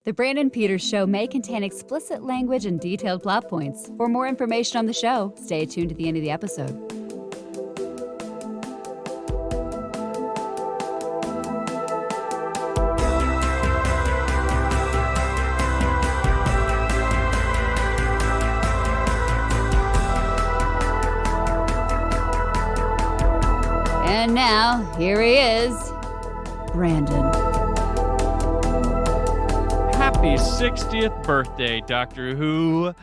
The Brandon Peters Show may contain explicit language and detailed plot points. For more information on the show, stay tuned to the end of the episode. And now, here he is, Brandon. Happy 60th birthday, Doctor Who.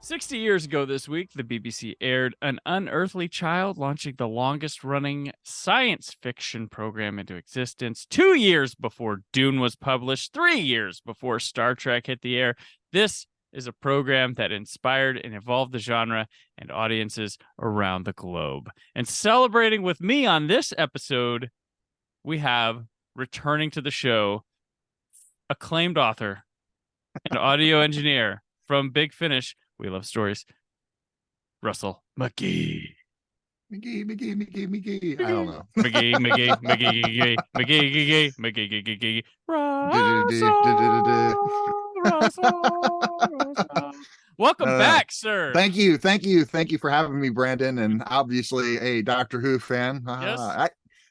60 years ago this week, the BBC aired An Unearthly Child, launching the longest-running science fiction program into existence. 2 years before Dune was published, 3 years before Star Trek hit the air. This is a program that inspired and evolved the genre and audiences around the globe. And celebrating with me on this episode, we have, returning to the show, acclaimed author and audio engineer from Big Finish, We Love Stories, Russell McGee. McGee. I don't know. McGee. Russell. Welcome back, sir. Thank you for having me, Brandon, and obviously a Doctor Who fan. Yes.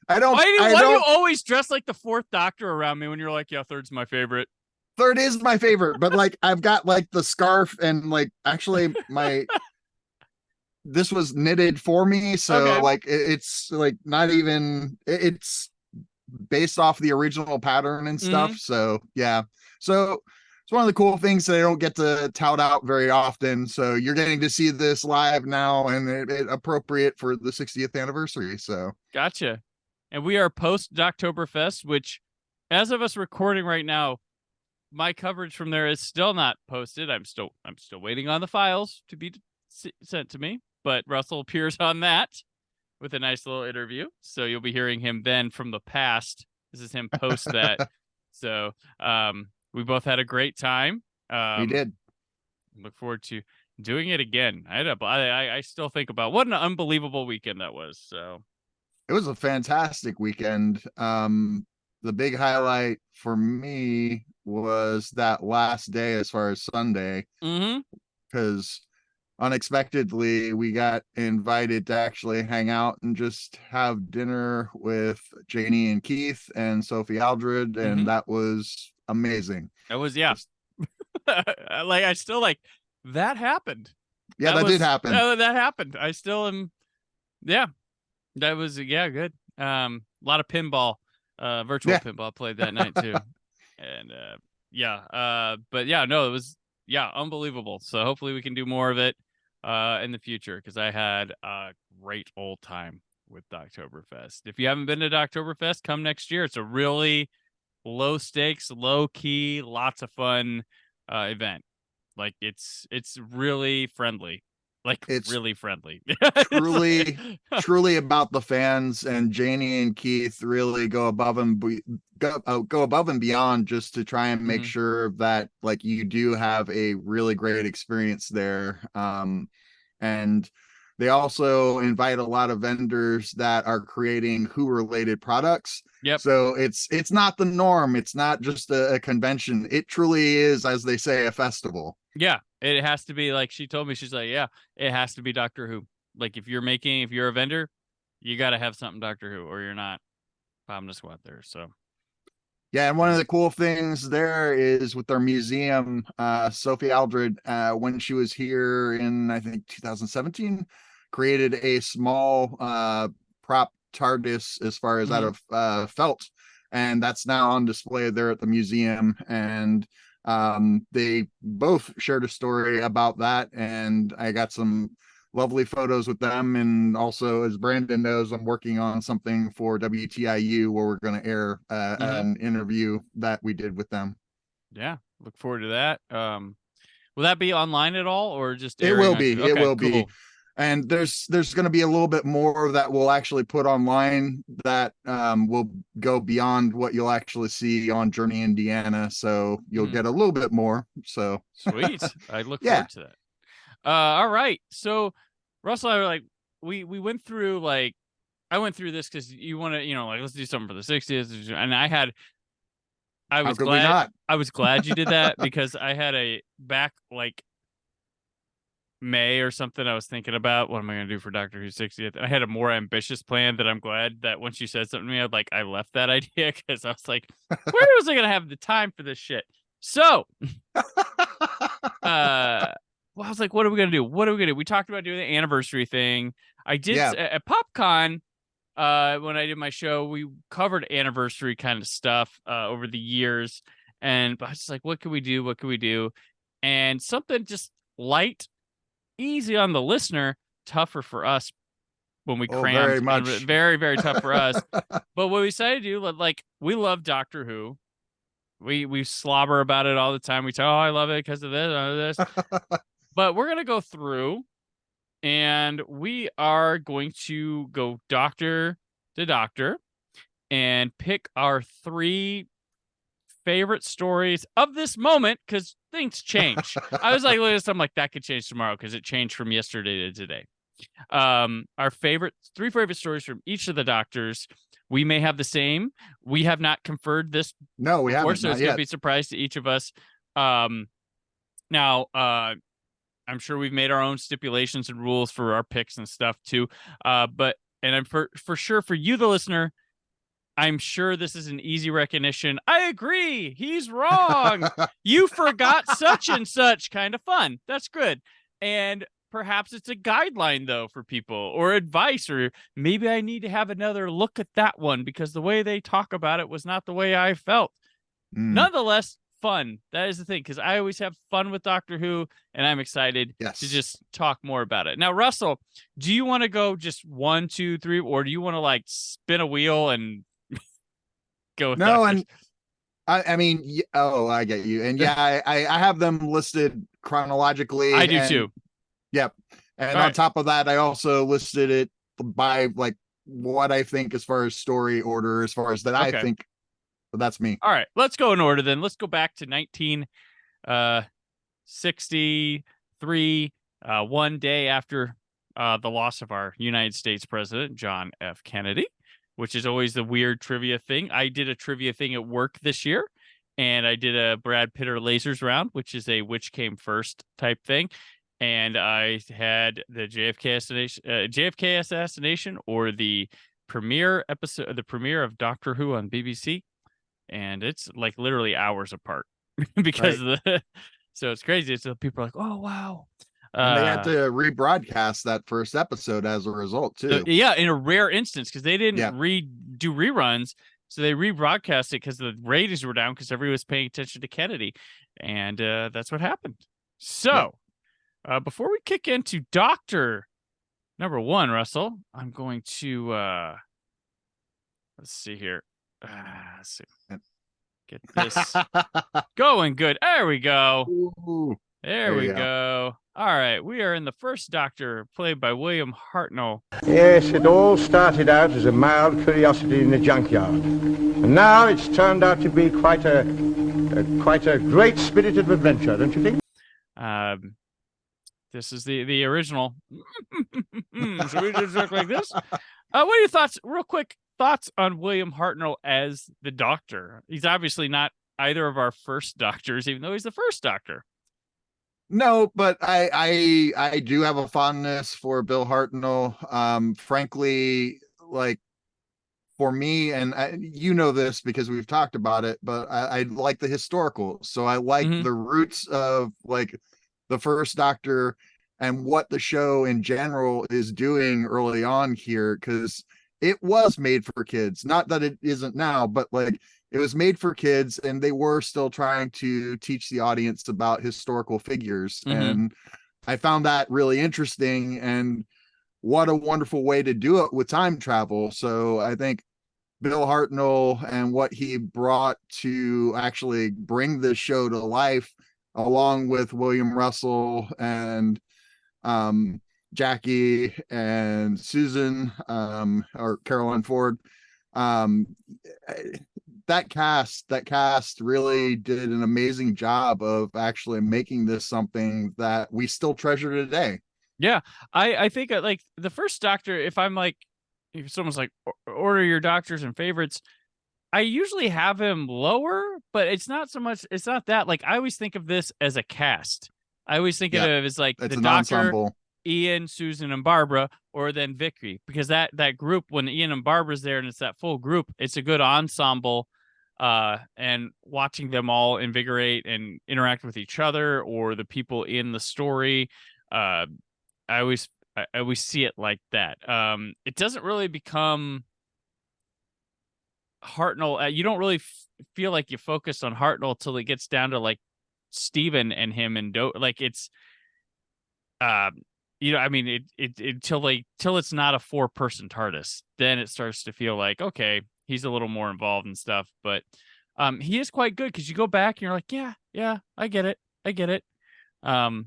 I don't. Why do you always dress like the fourth Doctor around me when you're like, yeah, third's my favorite? Third is my favorite, but like I've got like the scarf and like actually this was knitted for me, so okay. Like it's like not even it's based off the original pattern and stuff. Mm-hmm. So yeah, so it's one of the cool things that I don't get to tout out very often. So you're getting to see this live now, and it appropriate for the 60th anniversary. So gotcha. And we are post Doctoberfest, which, as of us recording right now, my coverage from there is still not posted. I'm still waiting on the files to be sent to me. But Russell appears on that with a nice little interview, so you'll be hearing him then from the past. This is him post that. So we both had a great time. We did. Look forward to doing it again. I still think about what an unbelievable weekend that was. So. It was a fantastic weekend. The big highlight for me was that last day as far as Sunday, because unexpectedly we got invited to actually hang out and just have dinner with Janie and Keith and Sophie Aldred, and that was amazing. It was, yeah. Like I still like that happened. Yeah, that did happen. That happened. I still am. Yeah. That was, yeah, good. A lot of pinball, virtual pinball played that night too. And but yeah, no, it was, unbelievable. So hopefully we can do more of it in the future, because I had a great old time with Doctoberfest. If you haven't been to Doctoberfest, come next year. It's a really low stakes, low key, lots of fun event. Like it's really friendly. Like it's really friendly. truly about the fans, and Janie and Keith really go above and beyond just to try and make sure that like you do have a really great experience there. And they also invite a lot of vendors that are creating Who related products. Yep. So it's not the norm. It's not just a convention. It truly is, as they say, a festival. Yeah. It has to be, like she told me, she's like, yeah, it has to be Doctor Who. Like if you're a vendor, you got to have something Doctor Who, or you're not bombing to squat there. So. Yeah. And one of the cool things there is with their museum, Sophie Aldred, when she was here in, I think 2017, created a small prop TARDIS as far as out of felt. And that's now on display there at the museum. And they both shared a story about that, and I got some lovely photos with them. And also, as Brandon knows, I'm working on something for WTIU where we're going to air an interview that we did with them. Yeah, look forward to that. Will that be online at all, or just it will be? Okay, it will be. And there's going to be a little bit more that we'll actually put online that will go beyond what you'll actually see on Journey Indiana. So you'll get a little bit more. So sweet. I look forward to that. All right. So Russell, I were like, we went through, like, I went through this because you want to, like, let's do something for the 60th. And I I How was could we glad. not? I was glad you did that because I had a back like May or something I was thinking about. What am I going to do for Doctor Who 60th? I had a more ambitious plan that I'm glad that once you said something to me, I left that idea because I was like, where was I going to have the time for this shit? So, well, I was like, what are we going to do? What are we going to do? We talked about doing the anniversary thing. I did Yeah. at PopCon. When I did my show, we covered anniversary kind of stuff over the years, and I was just like, what can we do? What can we do? And something just light, easy on the listener, tougher for us when we Oh, very crammed, and much. very, very tough for us. But what we decided to do, like, we love Doctor Who. We slobber about it all the time. We say, oh, I love it because of this. But we're gonna go through, and we are going to go doctor to doctor and pick our 3 favorite stories of this moment because things change. I was like, look at this, I'm like, that could change tomorrow because it changed from yesterday to today. Our 3 favorite stories from each of the doctors. We may have the same. We have not conferred this No, we before, haven't. so Not it's going yet. to be a surprise to each of us. Now, I'm sure we've made our own stipulations and rules for our picks and stuff too. But I'm for sure for you, the listener, I'm sure this is an easy recognition. I agree. He's wrong. You forgot such and such. Kind of fun. That's good. And perhaps it's a guideline though for people or advice, or maybe I need to have another look at that one because the way they talk about it was not the way I felt. Nonetheless, fun. That is the thing, because I always have fun with Doctor Who, and I'm excited to just talk more about it. Now, Russell, do you want to go just 1, 2, 3, or do you want to like spin a wheel and go with No, doctors? and I mean, oh, I get you. And yeah, I have them listed chronologically. I do and, too. Yep. And All on right. top of that, I also listed it by like what I think as far as story order, as far as that I Okay. think. But that's me. All right, let's go in order then. Let's go back to 1963, one day after the loss of our United States president, John F. Kennedy, which is always the weird trivia thing. I did a trivia thing at work this year, and I did a Brad Pitt or lasers round, which is a which came first type thing. And I had the JFK assassination, or the premiere episode, the premiere of Doctor Who on BBC. And it's like literally hours apart because of the, so it's crazy. So people are like, oh, wow. And they had to rebroadcast that first episode as a result too. Yeah, in a rare instance, because they didn't do reruns. So they rebroadcast it because the ratings were down because everybody was paying attention to Kennedy. And that's what happened. So before we kick into Doctor number 1, Russell, I'm going to, let's see here. Let's see. Get this going good. There we go. Ooh, there we go. All right. We are in the first Doctor, played by William Hartnell. Yes, it all started out as a mild curiosity in the junkyard. And now it's turned out to be quite a great spirit of adventure, don't you think? This is the original. So we just look like this. What are your thoughts, real quick? Thoughts on William Hartnell as the Doctor? He's obviously not either of our first Doctors, even though he's the first Doctor. No, but I do have a fondness for Bill Hartnell. Frankly, like for me, and you know this because we've talked about it, but I like the historical. So I like the roots of like the first Doctor and what the show in general is doing early on here, because it was made for kids. Not that it isn't now, but like it was made for kids, and they were still trying to teach the audience about historical figures. And I found that really interesting, and what a wonderful way to do it with time travel. So I think Bill Hartnell and what he brought to actually bring this show to life, along with William Russell and Jackie and Susan, or Caroline Ford, that cast really did an amazing job of actually making this something that we still treasure today. Yeah, I think like the first Doctor, if someone's like, order your Doctors and favorites, I usually have him lower, but it's not so much. It's not that. Like, I always think of this as a cast. I always think of it as like It's the an Doctor, ensemble. Ian, Susan, and Barbara, or then Vicky, because that group, when Ian and Barbara's there and it's that full group, it's a good ensemble. And watching them all invigorate and interact with each other or the people in the story, I always see it like that. It doesn't really become Hartnell. You don't really feel like you focus on Hartnell till it gets down to like Steven and him and like it's I mean, till it's not a 4-person TARDIS, then it starts to feel like, okay, he's a little more involved and stuff. But he is quite good because you go back and you're like, yeah, I get it. I've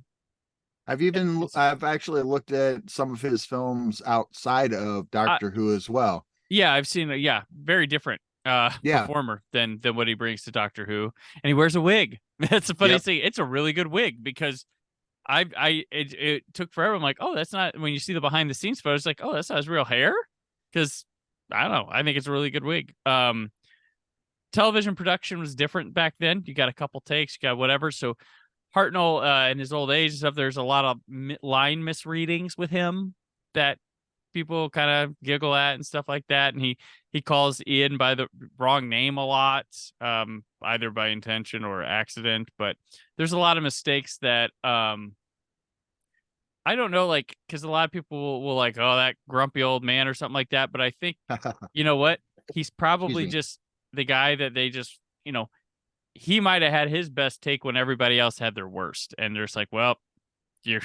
actually looked at some of his films outside of Doctor Who as well. Yeah, I've seen very different performer than what he brings to Doctor Who, and he wears a wig. That's the funny thing. It's a really good wig because it took forever. I'm like, oh, that's not, when you see the behind the scenes photos, like, oh, that's not his real hair. Because I don't know. I think it's a really good wig. Television production was different back then. You got a couple takes, you got whatever. So Hartnell, in his old age and stuff, there's a lot of line misreadings with him that people kind of giggle at and stuff like that. And he calls Ian by the wrong name a lot, either by intention or accident. But there's a lot of mistakes that I don't know, like, because a lot of people will like, oh, that grumpy old man or something like that. But I think, you know what? He's probably just the guy that they just, he might have had his best take when everybody else had their worst. And they're just like, well, we're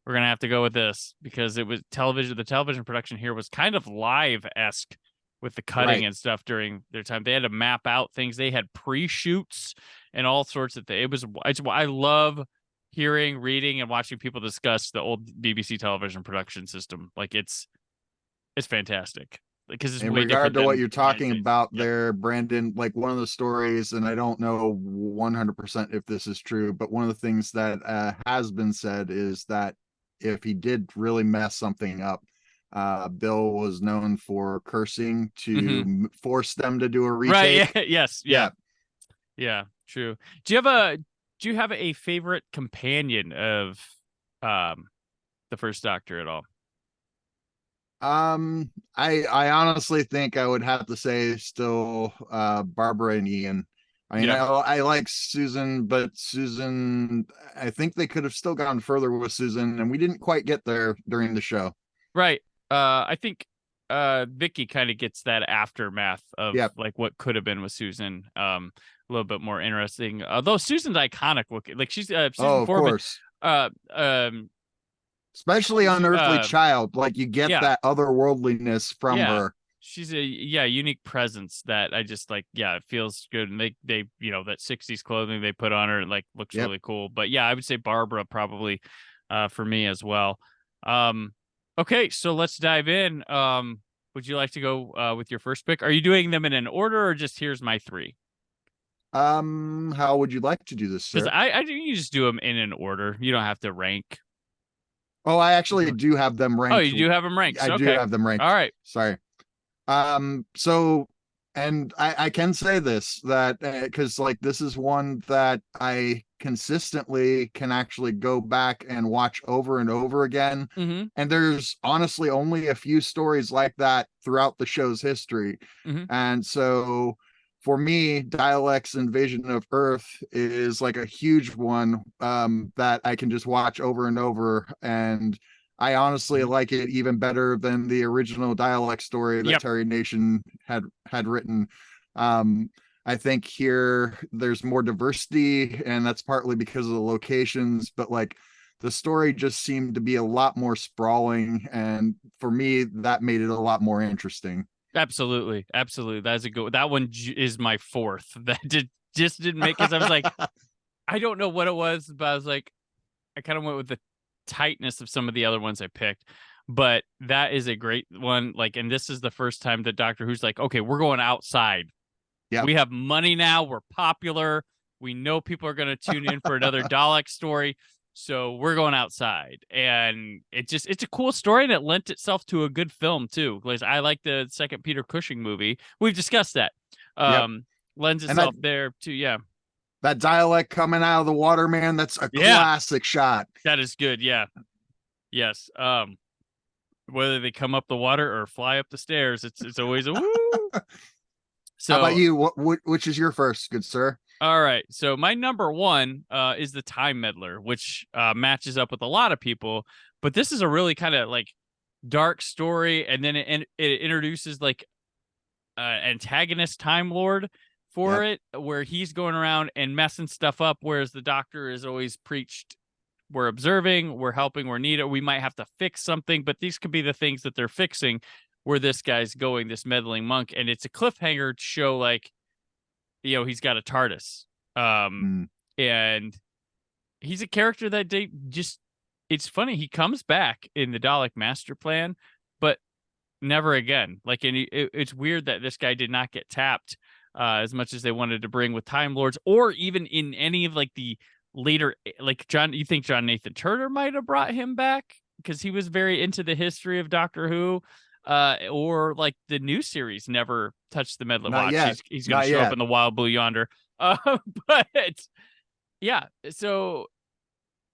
going to have to go with this because it was television. The television production here was kind of live-esque with the cutting and stuff during their time. They had to map out things. They had pre-shoots and all sorts of things. I love hearing, reading, and watching people discuss the old BBC television production system. Like, it's fantastic. Because it's in way regard different to what than you're talking United about States. there, Brandon, like one of the stories, and I don't know 100% if this is true, but one of the things that has been said is that if he did really mess something up, Bill was known for cursing to force them to do a retake. Right. Yes. Yeah. True. Do you have a favorite companion of the First Doctor at all? I honestly think I would have to say still Barbara and Ian. I mean, I like Susan, but Susan, I think they could have still gone further with Susan, and we didn't quite get there during the show. Right. I think Vicky kind of gets that aftermath of like what could have been with Susan. A little bit more interesting. Although Susan's iconic looking, like she's Susan of Foreman, course. Especially Unearthly Child, like you get that otherworldliness from her. She's a unique presence that I just like. Yeah, it feels good, and they that 60s clothing they put on her like looks really cool. But yeah, I would say Barbara probably for me as well. Okay, so let's dive in. Would you like to go with your first pick? Are you doing them in an order or just here's my 3? How would you like to do this, sir? Because I think you just do them in an order. You don't have to rank. Oh, I actually do have them ranked. Oh, you do have them ranked. I do have them ranked. All right. Sorry. So, and I can say this, that because like this is one that I consistently can actually go back and watch over and over again. Mm-hmm. And there's honestly only a few stories like that throughout the show's history. Mm-hmm. And so for me, Dialect's Invasion of Earth is like a huge one that I can just watch over and over. And I honestly like it even better than the original Dialect story that Terry Nation had written. I think here there's more diversity, and that's partly because of the locations, but like the story just seemed to be a lot more sprawling. And for me, that made it a lot more interesting. Absolutely. That's a good. That one is my 4th. That just didn't make, because I was like, I don't know what it was, but I was like, I kind of went with the tightness of some of the other ones I picked. But that is a great one. Like, and this is the first time that Doctor Who's like, okay, we're going outside. Yeah, we have money now. We're popular. We know people are going to tune in for another Dalek story. So we're going outside, and it's a cool story, and it lent itself to a good film too. Because I like the second Peter Cushing movie. We've discussed that, Yep. lends And itself there too. Yeah. that dialect coming out of the water, man, that's a classic shot. That is good. Yeah. Yes. Whether they come up the water or fly up the stairs, it's always a woo. So how about you? Which is your first, good sir? all right. So my number one is the Time Meddler, which matches up with a lot of people, but this is a really kind of like dark story, and then it introduces like antagonist Time Lord for it, where he's going around and messing stuff up, whereas the Doctor is always preached, we're observing, we're helping, we're needed, we might have to fix something, but these could be the things that they're fixing, where this guy's going, this meddling monk, and it's a cliffhanger to show like, you know, he's got a TARDIS. And he's a character that they just, it's funny, he comes back in the Dalek Master Plan, but never again. Like, and it's weird that this guy did not get tapped as much as they wanted to bring with Time Lords, or even in any of like the later, like you think John Nathan Turner might have brought him back because he was very into the history of Doctor Who, or like the new series never touched the Medley Watch. He's going to show up in the Wild Blue Yonder. But yeah, so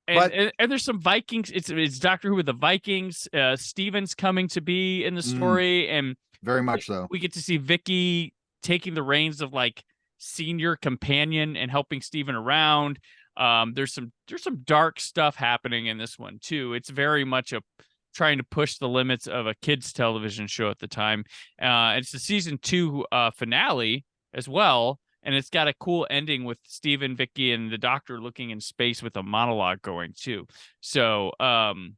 and there's some Vikings. It's Doctor Who with the Vikings. Steven's coming to be in the story, and very much so. We get to see Vicky taking the reins of like senior companion and helping Steven around. There's some dark stuff happening in this one too. It's very much trying to push the limits of a kids television show at the time. It's the season 2 finale as well. And it's got a cool ending with Steven, Vicky, and the Doctor looking in space with a monologue going too. So I'm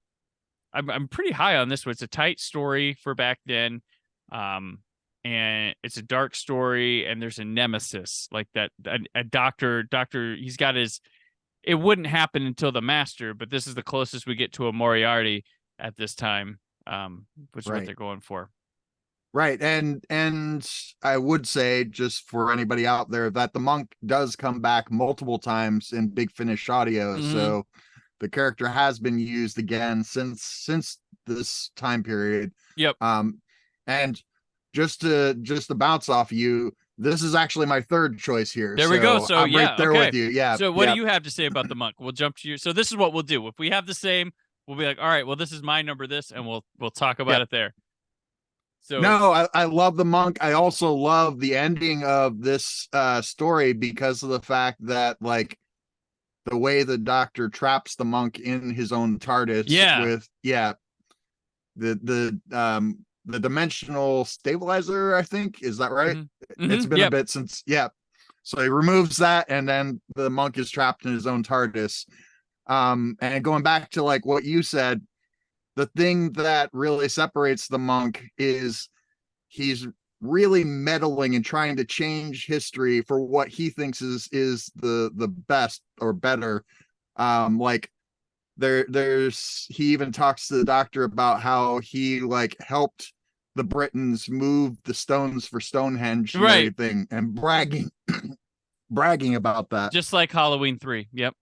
pretty high on this one. It's a tight story for back then. And it's a dark story, and there's a nemesis like that. A doctor, he's got his, it wouldn't happen until the Master, but this is the closest we get to a Moriarty at this time, which is what they're going for. Right. And I would say, just for anybody out there, that the monk does come back multiple times in Big Finish audio. So the character has been used again since this time period. Yep. And just to bounce off you, this is actually my third choice here. There we go. So I'm right there with you. Yeah. So what do you have to say about the monk? We'll jump to you. So this is what we'll do. If we have the same, we'll be like, all right, well, this is my number, and we'll talk about it there. So no, I love the monk. I also love the ending of this story because of the fact that, like, the way the Doctor traps the monk in his own TARDIS with the dimensional stabilizer, I think, is that right? It's been a bit since so he removes that, and then the monk is trapped in his own TARDIS. And going back to like what you said, the thing that really separates the monk is he's really meddling and trying to change history for what he thinks is the best or better. Like there's he even talks to the Doctor about how he like helped the Britons move the stones for Stonehenge and everything, and bragging about that. Just like Halloween 3. Yep.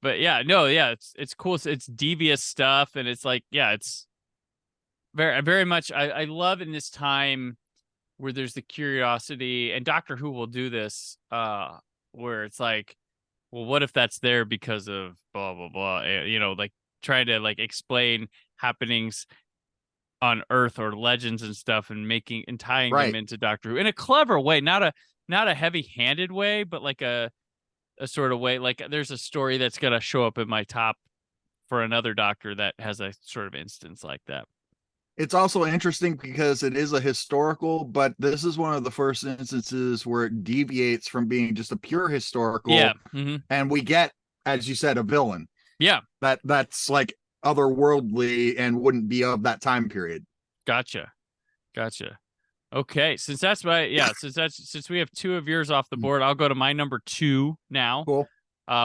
But it's cool. It's devious stuff, and it's like, it's very, very much. I love in this time where there's the curiosity, and Doctor Who will do this, where it's like, well, what if that's there because of blah blah blah? You know, like trying to like explain happenings on Earth or legends and stuff, and tying them into Doctor Who in a clever way, not a heavy-handed way, but like a sort of way. Like there's a story that's going to show up in my top for another Doctor that has a sort of instance like that. It's also interesting because it is a historical, but this is one of the first instances where it deviates from being just a pure historical. And we get, as you said, a villain. That's like otherworldly and wouldn't be of that time period. Gotcha. Okay, since we have 2 of yours off the board, I'll go to my number 2 now. Cool.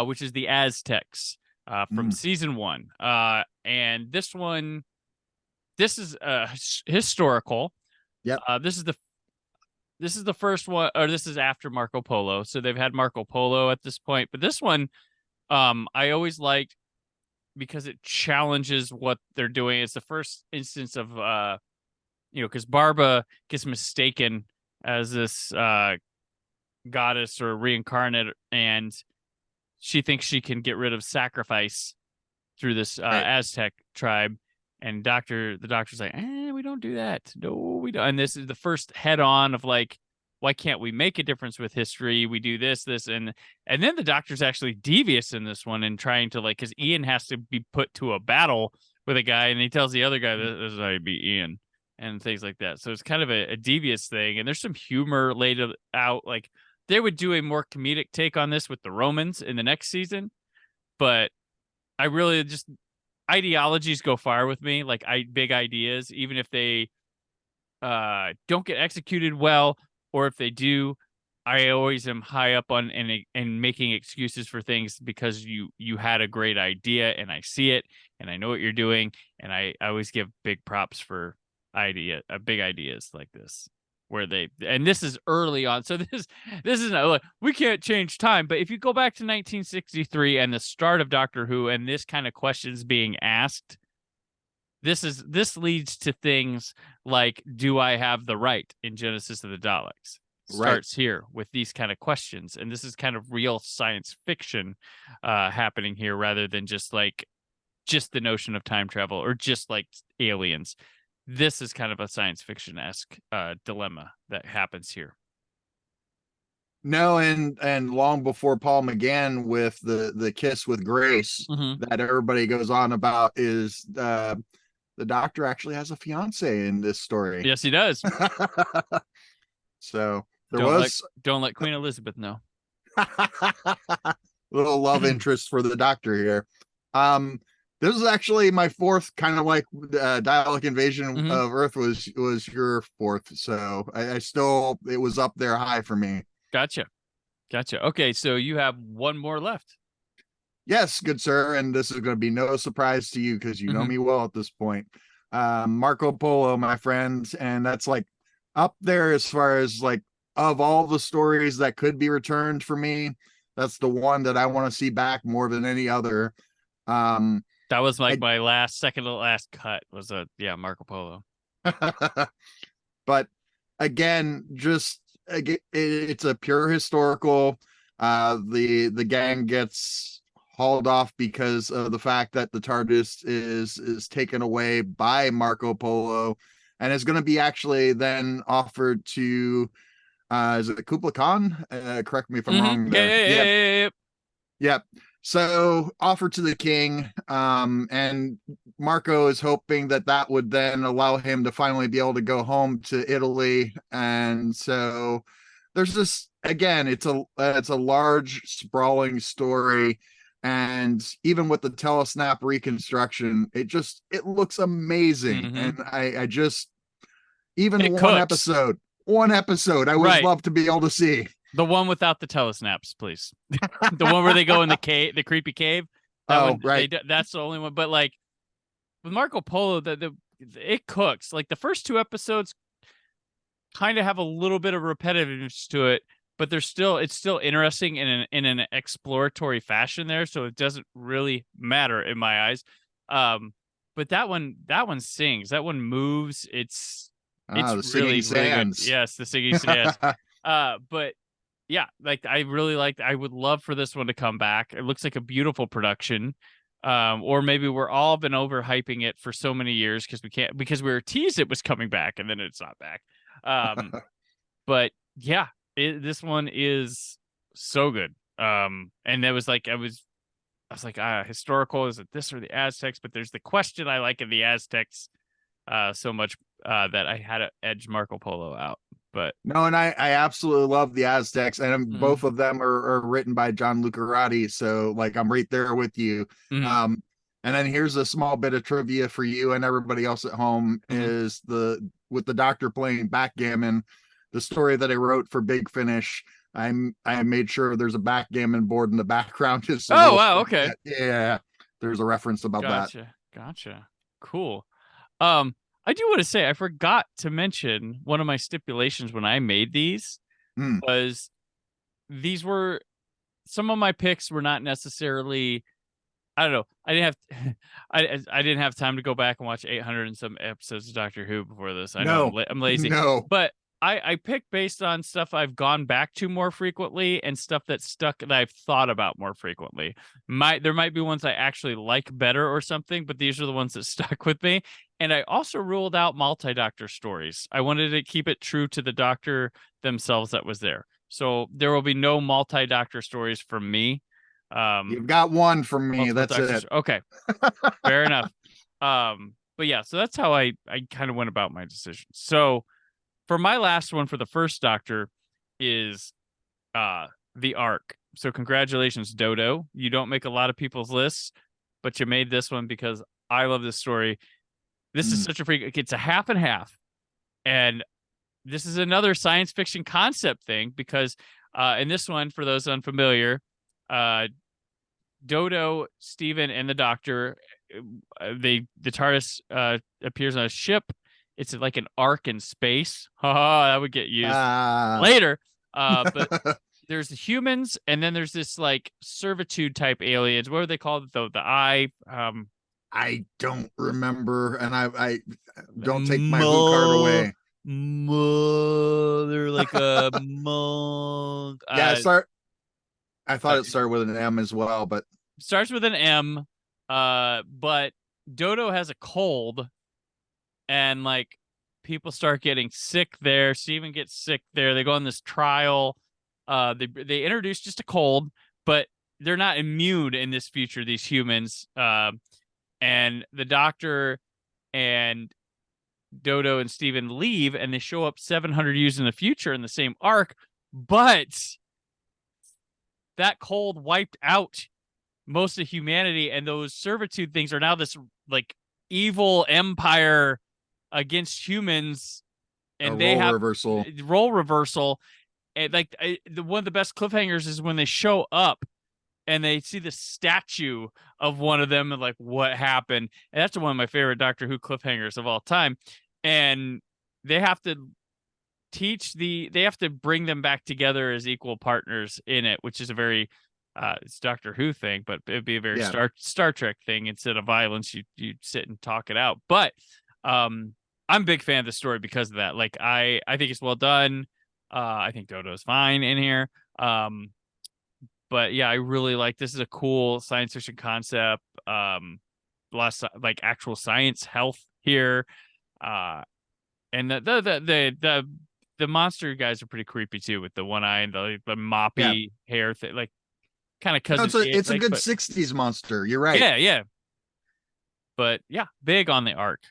Which is the Aztecs from season 1. And this is historical. Yep. This is the first one, or this is after Marco Polo. So they've had Marco Polo at this point, but this one I always liked because it challenges what they're doing. It's the first instance of because Barba gets mistaken as this goddess or reincarnate, and she thinks she can get rid of sacrifice through this Aztec tribe. And the doctor's like, we don't do that. No, we don't. And this is the first head on of like, why can't we make a difference with history? We do this, and then the doctor's actually devious in this one and trying to because Ian has to be put to a battle with a guy, and he tells the other guy, this is how you beat Ian, and things like that. So it's kind of a devious thing. And there's some humor laid out. Like they would do a more comedic take on this with the Romans in the next season. But I really just, ideologies go far with me. Like big ideas, even if they don't get executed well, or if they do, I always am high up on and making excuses for things because you had a great idea and I see it and I know what you're doing, and I always give big props for big ideas like this, where and this is early on. So this is look, we can't change time, but if you go back to 1963 and the start of Doctor Who and this kind of questions being asked, this leads to things like, do I have the right in Genesis of the Daleks? Starts here with these kind of questions, and this is kind of real science fiction happening here, rather than just the notion of time travel or just like aliens. This is kind of a science fiction-esque dilemma that happens here. No, and long before Paul McGann with the kiss with Grace that everybody goes on about is the doctor actually has a fiance in this story. Yes, he does. So don't let Queen Elizabeth know. Little love interest for the doctor here. This is actually my fourth, kind of like Dalek Invasion of Earth was your fourth. So I still, it was up there high for me. Gotcha. Okay, so you have one more left. Yes, good sir. And this is going to be no surprise to you because you know me well at this point. Marco Polo, my friend. And that's like up there as far as like of all the stories that could be returned for me. That's the one that I want to see back more than any other. That was like my second to last cut was Marco Polo. But again, just it's a pure historical. The gang gets hauled off because of the fact that the TARDIS is taken away by Marco Polo, and is going to be actually then offered to is it Kublai Khan? Correct me if I'm wrong there. Yep. So offered to the king, and Marco is hoping that would then allow him to finally be able to go home to Italy. And so there's this, again, it's a large sprawling story, and even with the telesnap reconstruction, it looks amazing. And I just, even one episode I would love to be able to see. The one without the telesnaps, please. The one where they go in the cave, the creepy cave. That's the only one. But like with Marco Polo, it cooks. Like the first two episodes kind of have a little bit of repetitiveness to it, but it's still interesting in an exploratory fashion there. So it doesn't really matter in my eyes. But that one sings. That one moves. It's really, really good. Yes, the singing sands. But yeah, like I would love for this one to come back. It looks like a beautiful production. Or maybe we're all been overhyping it for so many years because we were teased it was coming back and then it's not back. But yeah, this one is so good. And that was like, I was like, historical, is it this or the Aztecs? But there's the question I like in the Aztecs so much that I had to edge Marco Polo out. But no, and I absolutely love the Aztecs, and both of them are written by John Lucarotti, so like I'm right there with you. And then here's a small bit of trivia for you and everybody else at home is with the doctor playing backgammon, the story that I wrote for Big Finish, I made sure there's a backgammon board in the background. Wow, okay. Yeah, there's a reference about that. Gotcha. Cool. I do want to say I forgot to mention one of my stipulations when I made these was these were some of my picks were not necessarily I don't know. I didn't have I didn't have time to go back and watch 800 and some episodes of Doctor Who before this. I know I'm lazy. No. But I picked based on stuff I've gone back to more frequently and stuff that I've thought about more frequently. There might be ones I actually like better or something, but these are the ones that stuck with me. And I also ruled out multi-Doctor stories. I wanted to keep it true to the Doctor themselves that was there. So there will be no multi-Doctor stories from me. You've got one from me. That's it. Okay. Fair enough. But yeah, so that's how I kind of went about my decision. So for my last one for the first Doctor is the Ark. So congratulations, Dodo. You don't make a lot of people's lists, but you made this one because I love this story. This is such a freak. It's a half and half. And this is another science fiction concept thing because in this one, for those unfamiliar, Dodo, Steven, and the Doctor, the TARDIS appears on a ship. It's like an ark in space. That would get used later. But there's the humans, and then there's this like servitude type aliens. What are they called? The eye. I don't remember, and I don't take my Who card away. They're like a monk. Yeah, I thought it started with an M as well, but starts with an M. But Dodo has a cold, and like people start getting sick there. Steven gets sick there. They go on this trial. They introduce just a cold, but they're not immune in this future. These humans, and the Doctor and Dodo and Steven leave, and they show up 700 years in the future in the same arc, but that cold wiped out most of humanity, and those servitude things are now this like evil empire against humans, and they have role reversal. And like one of the best cliffhangers is when they show up and they see the statue of one of them and like what happened. And that's one of my favorite Doctor Who cliffhangers of all time. And they have to they have to bring them back together as equal partners in it, which is a very it's Doctor Who thing, but it'd be a very Star Trek thing. Instead of violence, you sit and talk it out. But I'm a big fan of the story because of that. Like I think it's well done. I think Dodo's fine in here. But yeah, I really like this. Is a cool science fiction concept. Less like actual science health here. And the monster guys are pretty creepy too, with the one eye and the moppy hair thing, like kind of cousin. No, it's a good 60s monster. You're right. Yeah. But yeah, big on the Ark.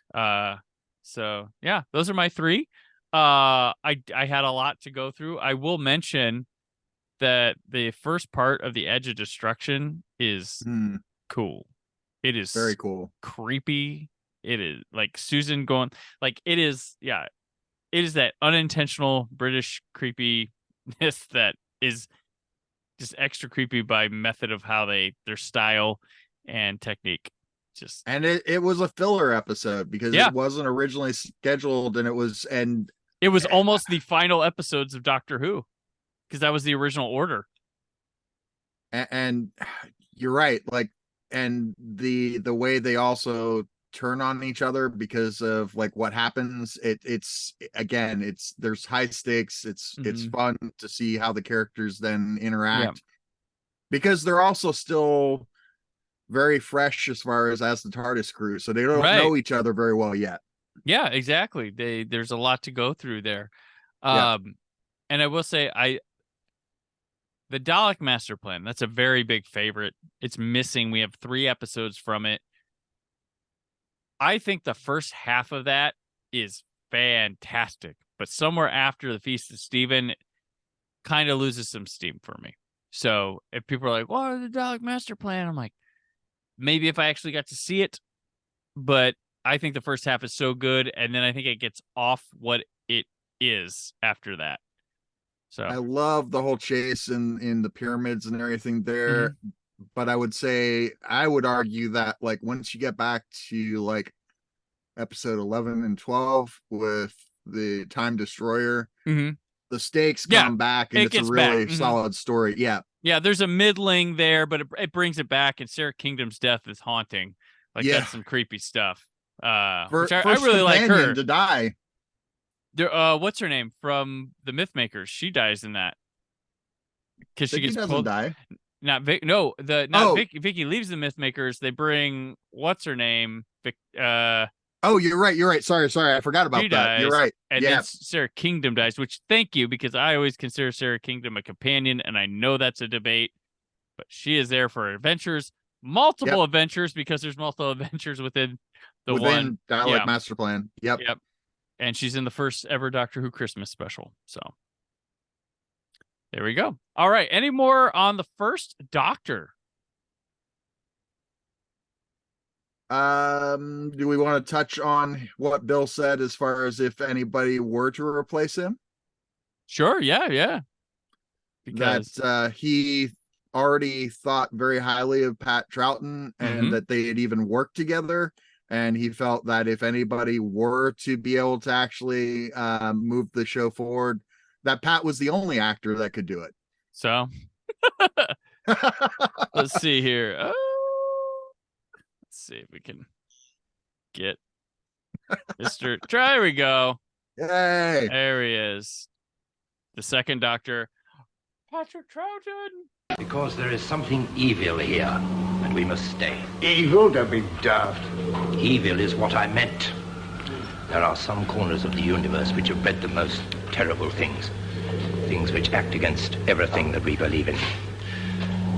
So yeah, those are my three. I had a lot to go through. I will mention that the first part of the Edge of Destruction is cool. It is very cool, creepy. It is like Susan going like it is that unintentional British creepiness that is just extra creepy by method of how their style and technique. And it was a filler episode because it wasn't originally scheduled, and it was almost the final episodes of Doctor Who, because that was the original order. And you're right, like, and the way they also turn on each other because of like what happens, it's there's high stakes. It's fun to see how the characters then interact, because they're also still very fresh as far as the TARDIS crew, so they don't know each other very well yet. Yeah, exactly. There's a lot to go through there. And I will say the Dalek Master Plan, that's a very big favorite. It's missing. We have 3 episodes from it. I think the first half of that is fantastic, but somewhere after the Feast of Stephen kind of loses some steam for me. So if people are like, "What the Dalek Master Plan?" I'm like, maybe if I actually got to see it, but I think the first half is so good, and then I think it gets off what it is after that. So I love the whole chase in the pyramids and everything there. But I would argue that like once you get back to like episode 11 and 12 with the Time Destroyer, the stakes Yeah, come back, and it it's a gets really back. Mhm. solid story. Yeah. Yeah, there's a middling there, but it brings it back, and Sarah Kingdom's death is haunting. Like, Yeah. that's some creepy stuff. Which I First really like companion her. to die. What's her name from the Mythmakers? She dies in that because she Vicky gets doesn't pulled. die. Not Vic. No, Oh. Vicky leaves the Mythmakers. They bring what's her name? Oh, you're right. Sorry. I forgot about She that. You're dies, right. and Yeah. then Sarah Kingdom dies. Which, thank you, because I always consider Sarah Kingdom a companion, and I know that's a debate, but she is there for adventures, multiple adventures, because there's multiple adventures within one. Dialect Master Plan. Yep. And she's in the first ever Doctor Who Christmas special. So there we go. All right. Any more on the first Doctor? Do we want to touch on what Bill said as far as if anybody were to replace him? Sure. Yeah. Because that he already thought very highly of Pat Troughton, and that they had even worked together. And he felt that if anybody were to be able to actually move the show forward, that Pat was the only actor that could do it. So let's see here. Let's see if we can get Mr. There we go. Yay. There he is. The second Doctor, Patrick Troughton. Because there is something evil here, and we must stay. Evil? Don't be daft. Evil is what I meant. There are some corners of the universe which have bred the most terrible things. Things which act against everything that we believe in.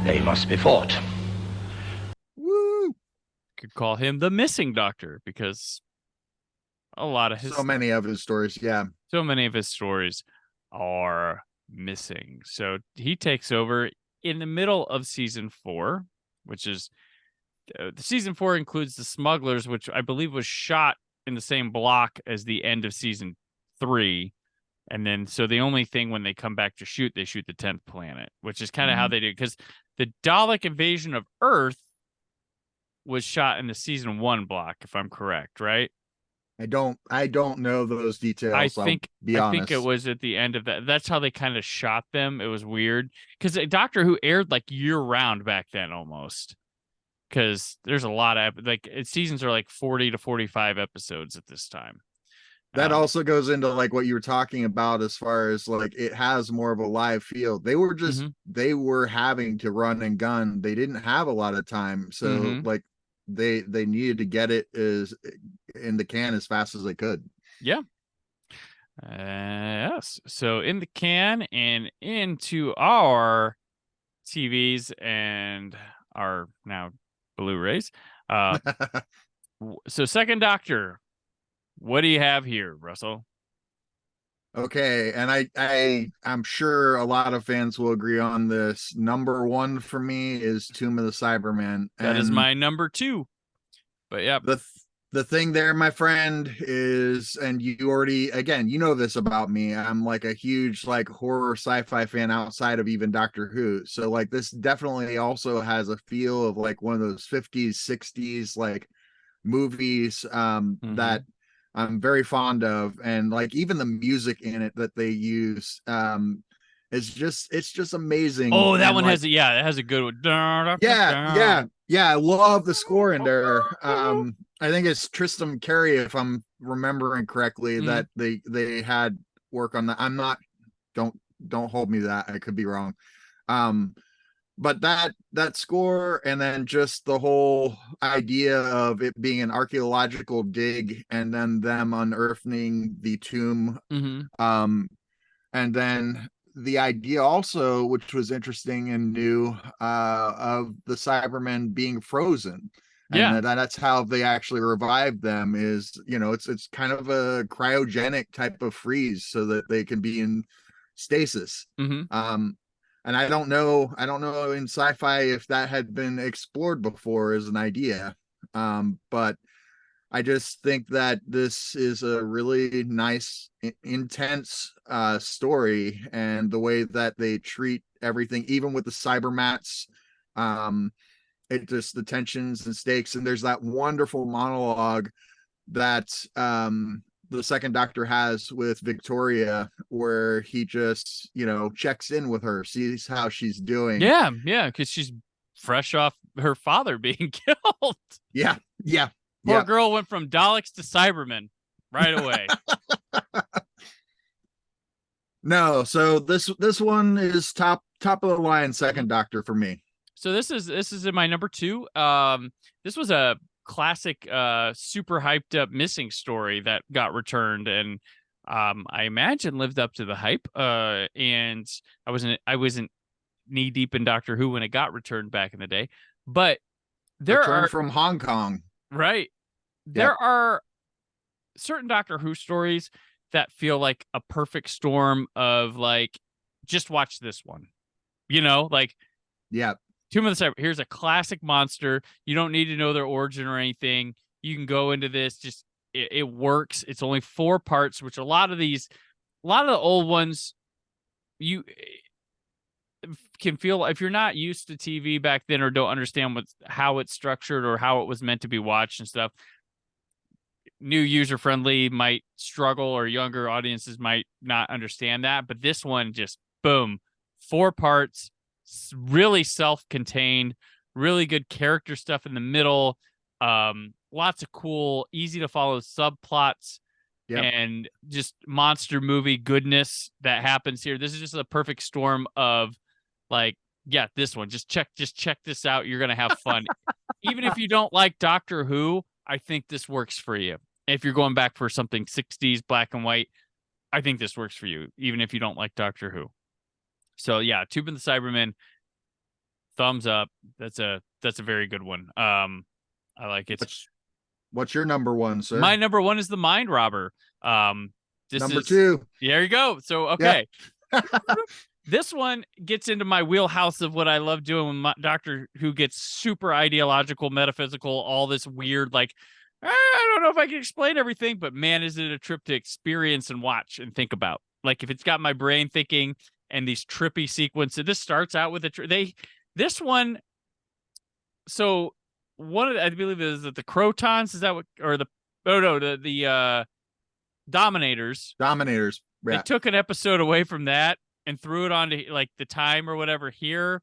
They must be fought. Woo! Could call him the missing Doctor, because a lot of his so many of his stories are missing. So he takes over in the middle of season 4, which is the season 4 includes The Smugglers, which I believe was shot in the same block as the end of season 3. And then, so the only thing when they come back to shoot, they shoot the 10th planet, which is kind of how they do. Because the Dalek invasion of Earth was shot in the season 1 block, if I'm correct, right? I don't know those details. I think it was at the end of that. That's how they kind of shot them. It was weird because Doctor Who aired like year round back then almost. Because there's a lot of seasons are like 40 to 45 episodes at this time. That also goes into like what you were talking about as far as like it has more of a live feel. They were just they were having to run and gun. They didn't have a lot of time, so like they needed to get it as in the can as fast as they could. Yeah. Yes. So in the can and into our TVs and our now Blu-rays. So second Doctor, what do you have here, Russell? Okay, and I'm sure a lot of fans will agree on this. Number 1 for me is Tomb of the Cybermen. That is my number 2. But yeah, the thing there, my friend, is, and you already, again, you know this about me, I'm like a huge like horror sci-fi fan outside of even Doctor Who. So like this definitely also has a feel of like one of those 50s, 60s like movies that I'm very fond of, and like even the music in it that they use it's just amazing. Oh, that and one like, it has a good one. Yeah, I love the score in there. I think it's Tristram Cary, if I'm remembering correctly, that they had work on that. I'm not, don't hold me to that, I could be wrong. But that score, and then just the whole idea of it being an archaeological dig, and then them unearthing the tomb, and then the idea also, which was interesting and new, of the Cybermen being frozen. And that's how they actually revived them, is, you know, it's kind of a cryogenic type of freeze so that they can be in stasis. And I don't know in sci-fi if that had been explored before as an idea. But I just think that this is a really nice, intense story, and the way that they treat everything, even with the cybermats, it just, the tensions and stakes. And there's that wonderful monologue that the second Doctor has with Victoria, where he just, checks in with her, sees how she's doing. Yeah, because she's fresh off her father being killed. Yeah. Poor girl went from Daleks to Cybermen right away. No, so this one is top of the line second Doctor for me. So this is in my number 2. This was a classic, super hyped up missing story that got returned, and I imagine lived up to the hype. And I wasn't knee deep in Doctor Who when it got returned back in the day, but there are from Hong Kong, right? There are certain Doctor Who stories that feel like a perfect storm of like, just watch this one, like Tomb of the Cyber. Here's a classic monster. You don't need to know their origin or anything. You can go into this. Just it works. It's only 4 parts, which a lot of the old ones, you can feel, if you're not used to TV back then or don't understand how it's structured or how it was meant to be watched and stuff, new user friendly might struggle, or younger audiences might not understand that. But this one, just boom, 4 parts. Really self-contained, really good character stuff in the middle, lots of cool, easy to follow subplots, and just monster movie goodness that happens here. This is just a perfect storm of like, this one, just check this out. You're gonna have fun. Even if you don't like Doctor Who, I think this works for you. If you're going back for something 60s black and white, I think this works for you, even if you don't like Doctor Who. So yeah, Tube and the Cybermen, thumbs up. That's a very good one. I like it. What's your number 1, sir? My number 1 is The Mind Robber. Number 2. There you go. So okay. Yeah. This one gets into my wheelhouse of what I love doing when Doctor Who gets super ideological, metaphysical, all this weird, like, I don't know if I can explain everything, but man, is it a trip to experience and watch and think about. Like, if it's got my brain thinking, and these trippy sequences. This starts out with this one. So I believe is that the Crotons, is that what, or the Dominators. Dominators. Yeah. They took an episode away from that and threw it onto like the Time or whatever here.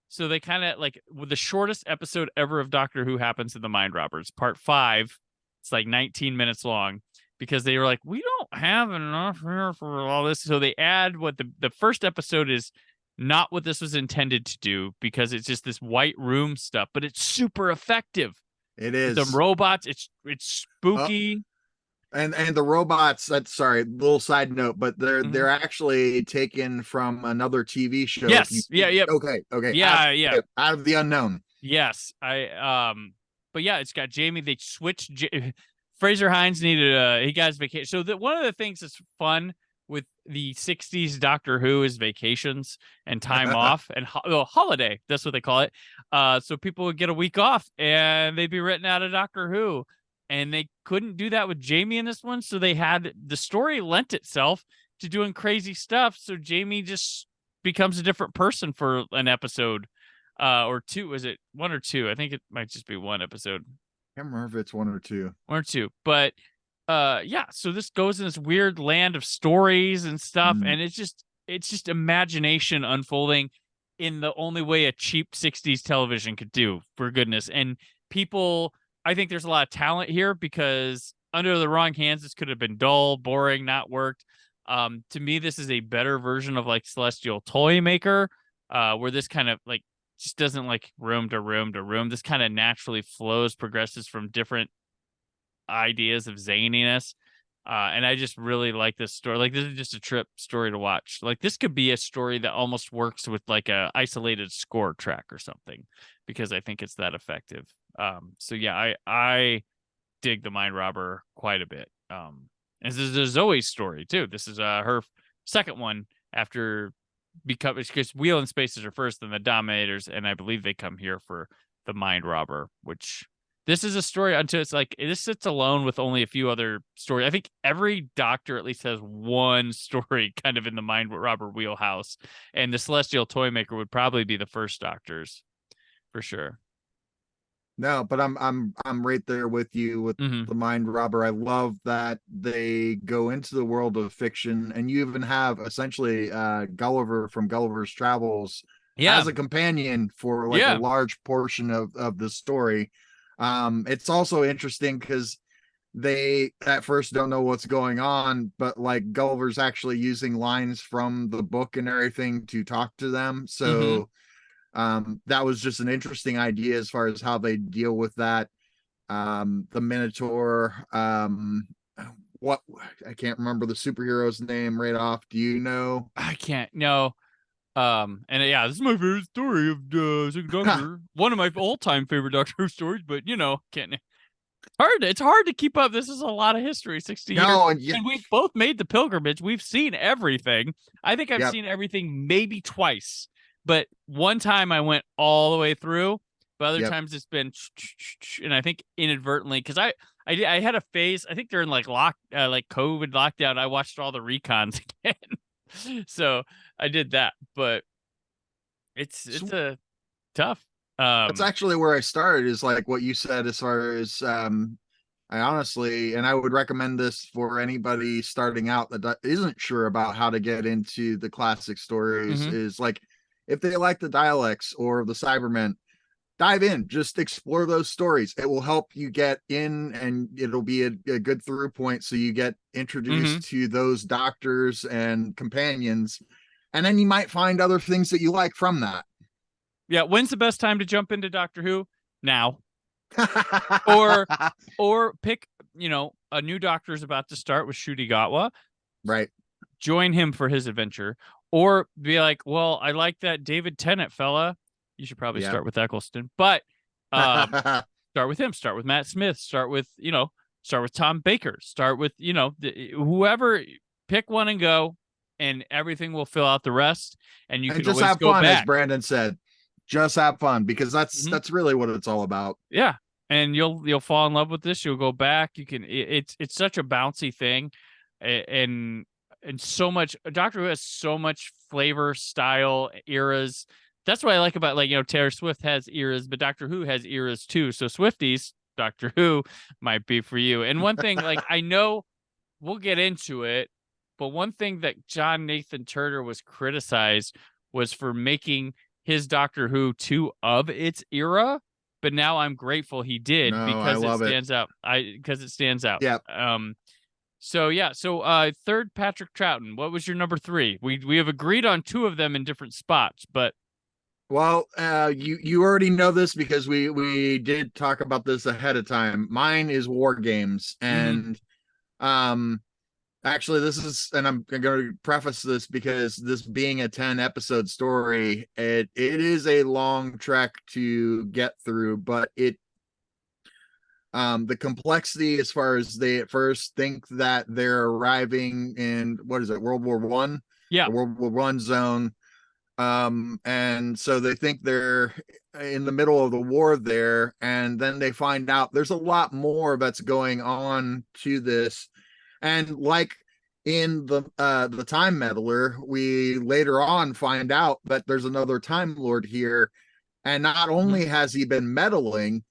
So they kind of like, with the shortest episode ever of Doctor Who happens in The Mind Robbers, part 5. It's like 19 minutes long. Because they were like, we don't have enough here for all this. So they add what the first episode is not what this was intended to do, because it's just this white room stuff, but it's super effective. It is. The robots, it's spooky. And the robots, sorry, little side note, but they're actually taken from another TV show. Yes. Yeah. Okay. Yeah. Out of the unknown. Yes. But yeah, it's got Jamie. They switched. Fraser Hines needed he got his vacation. So one of the things that's fun with the 60s Doctor Who is vacations and time off and holiday. That's what they call it. So people would get a week off and they'd be written out of Doctor Who, and they couldn't do that with Jamie in this one. So the story lent itself to doing crazy stuff. So Jamie just becomes a different person for an episode, or 2. Was it 1 or 2? I think it might just be 1 episode. I can't remember if it's 1 or 2. 1 or 2, but so this goes in this weird land of stories and stuff, and it's just imagination unfolding in the only way a cheap 60s television could do, for goodness. And people, I think there's a lot of talent here, because under the wrong hands, this could have been dull, boring, not worked. To me, this is a better version of like Celestial Toy Maker, where this kind of like just doesn't like room to room to room. This kind of naturally progresses from different ideas of zaniness. And I just really like this story. Like, this is just a trip story to watch. Like, this could be a story that almost works with like a isolated score track or something, because I think it's that effective. So yeah, I dig The Mind Robber quite a bit. And this is a Zoe's story too. This is her second one after, because Wheel and Space is her first, and the Dominators, and I believe they come here for The Mind Robber, which this is a story until it's like, this sits alone with only a few other stories. I think every Doctor at least has one story kind of in the Mind Robber wheelhouse, and the Celestial Toy Maker would probably be the first Doctor's for sure. No, but I'm right there with you with Mhm. the mind robber. I love that they go into the world of fiction, and you even have essentially Gulliver from Gulliver's Travels Yeah. as a companion for like a Yeah. large portion of the story. It's also interesting because they at first don't know what's going on, but like Gulliver's actually using lines from the book and everything to talk to them. Mhm. So that was just an interesting idea as far as how they deal with that. The Minotaur, what, I can't remember the superhero's name right off. Do you know? I can't. No. And yeah, this is my favorite story of Second Doctor. One of my all-time favorite Doctor Who stories, but can't. Hard. It's hard to keep up. This is a lot of history. 60 years, No, and yeah, and we've both made the pilgrimage. We've seen everything. I think I've yep, seen everything maybe twice, but one time I went all the way through. But other yep. times it's been, and I think inadvertently because I had a phase. I think during like COVID lockdown, I watched all the recons again. So I did that, but it's a tough. That's actually where I started, is like what you said as far as I honestly, and I would recommend this for anybody starting out that isn't sure about how to get into the classic stories, Mhm. is like if they like the Dialects or the Cybermen, dive in, just explore those stories. It will help you get in, and it'll be a good through point so you get Mhm. introduced to those doctors and companions, and then you might find other things that you like from that. Yeah, when's the best time to jump into Doctor Who? Now. Or pick, a new doctor is about to start with Ncuti Gatwa. Right. Join him for his adventure. Or be like, well, I like that David Tennant fella. You should probably Yeah. start with Eccleston. But start with him. Start with Matt Smith. Start with Tom Baker. Start with, whoever. Pick one and go, and everything will fill out the rest. And you And can just always have go fun, as back. Brandon said. Just have fun, because Mhm. that's really what it's all about. Yeah, and you'll fall in love with this. You'll go back. You can. It's such a bouncy thing, and so much. Doctor Who has so much flavor, style, eras. That's what I like about, like, Taylor Swift has eras, but Doctor Who has eras too. So Swifties, Doctor Who might be for you. And one thing, like, I know we'll get into it, but one thing that John Nathan Turner was criticized was for making his Doctor Who too of its era. But now I'm grateful he did, No, I because it love it. stands out. Because it stands out. Yeah. So yeah. So third, Patrick Troughton. What was your number 3? We have agreed on 2 of them in different spots, but Well, you already know this because we did talk about this ahead of time. Mine is War Games, and um actually this is, and I'm going to preface this because this being a 10 episode story, it is a long trek to get through, but the complexity, as far as they at first think that they're arriving in, what is it, World War One, yeah, the World War One zone, and so they think they're in the middle of the war there, and then they find out there's a lot more that's going on to this. And like in the Time Meddler, we later on find out that there's another Time Lord here, and not only has he been meddling,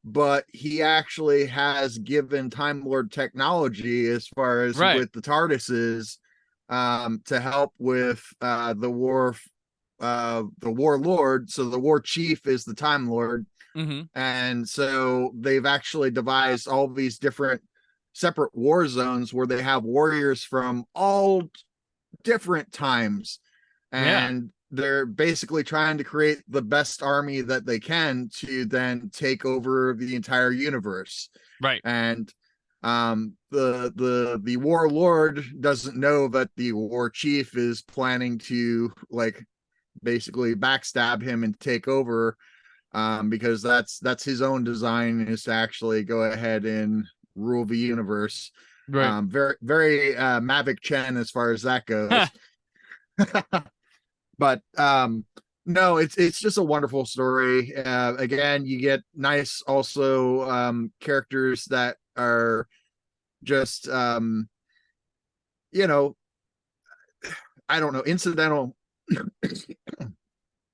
but he actually has given Time Lord technology, as far as right. with the TARDISes, to help with the war, the warlord. So the war chief is the Time Lord. And so they've actually devised all these different separate war zones where they have warriors from all different times, Yeah, and they're basically trying to create the best army that they can to then take over the entire universe. right. And the warlord doesn't know that the war chief is planning to, like, basically backstab him and take over, because that's his own design, is to actually go ahead and rule the universe. Right. Very very Mavic Chen as far as that goes. But no, it's just a wonderful story. Again, you get nice also characters that are just you know, I don't know, incidental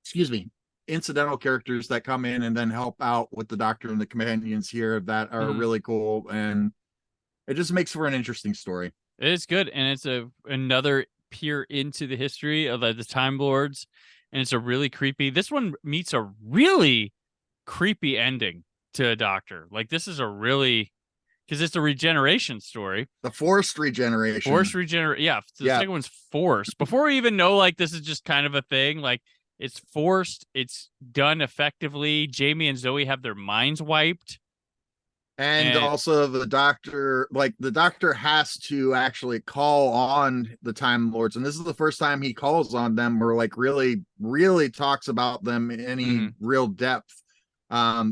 excuse me, incidental characters that come in and then help out with the Doctor and the companions here that are really cool, and it just makes for an interesting story. It is good, and it's another peer into the history of the Time Lords, and it's a really creepy. This one meets a really creepy ending to a Doctor. Like, this is a really, because it's a regeneration story. The forced regeneration. Yeah. So the second one's forced. Before we even know, like, this is just kind of a thing. Like, it's forced. It's done effectively. Jamie and Zoe have their minds wiped. And also the Doctor has to actually call on the Time Lords. And this is the first time he calls on them or like really, really talks about them in any real depth.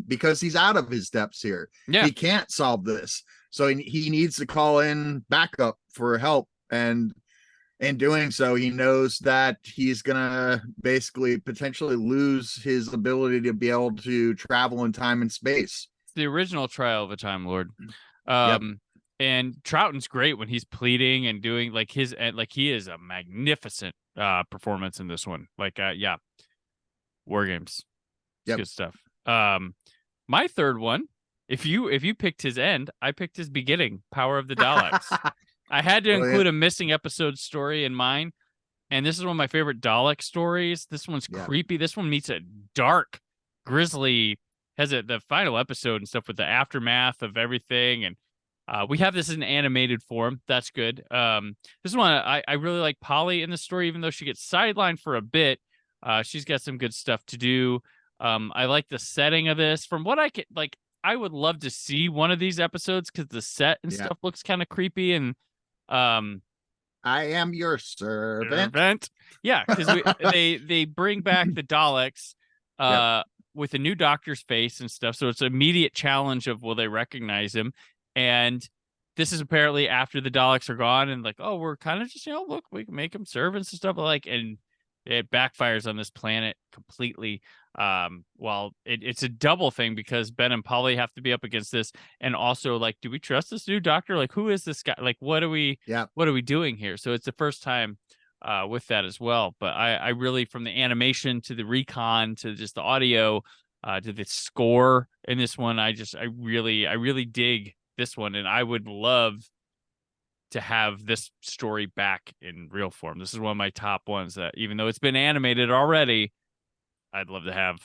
Because he's out of his depths here. Yeah. He can't solve this. So he needs to call in backup for help. And in doing so, he knows that he's gonna basically potentially lose his ability to be able to travel in time and space. It's the original Trial of a Time Lord. And Troughton's great when he's pleading and doing like he is a magnificent performance in this one. Like War Games. It's good stuff. My third one, if you picked his end, I picked his beginning, Power of the Daleks. I had to include a missing episode story in mine, and this is one of my favorite Dalek stories. This one's creepy. This one meets a dark, grisly, has the final episode and stuff with the aftermath of everything, and we have this in animated form. That's good. This one, I really like Polly in the story, even though she gets sidelined for a bit. She's got some good stuff to do. I like the setting of this. From what I can, like, I would love to see one of these episodes because the set and stuff looks kind of creepy. And I am your servant. Yeah, because they bring back the Daleks with a new Doctor's face and stuff. So it's an immediate challenge of will they recognize him? And this is apparently after the Daleks are gone, and like, oh, we're kind of just, look, we can make them servants and stuff. But like, and it backfires on this planet completely. Well, it's a double thing because Ben and Polly have to be up against this, and also like, do we trust this new Doctor? Like, who is this guy? Like, what are we doing here? So it's the first time with that as well. But I really, from the animation to the recon to just the audio to the score in this one, I really dig this one, and I would love to have this story back in real form. This is one of my top ones that, even though it's been animated already, I'd love to have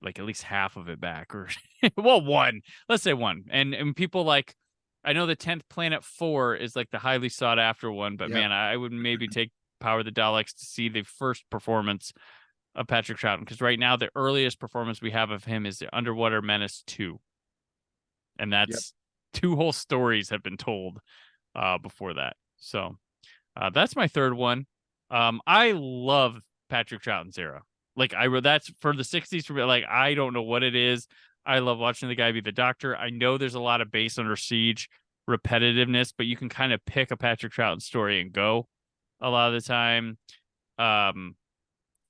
like at least half of it back, or well, one. Let's say one. And people like, I know the 10th Planet 4 is like the highly sought after one, but man, I would maybe take Power of the Daleks to see the first performance of Patrick Troughton, because right now the earliest performance we have of him is the Underwater Menace 2, and that's 2 whole stories have been told before that. So that's my third one. I love Patrick Troughton's era. Like, that's for the 60s. For me, like, I don't know what it is. I love watching the guy be the Doctor. I know there's a lot of Base Under Siege repetitiveness, but you can kind of pick a Patrick Troughton story and go a lot of the time.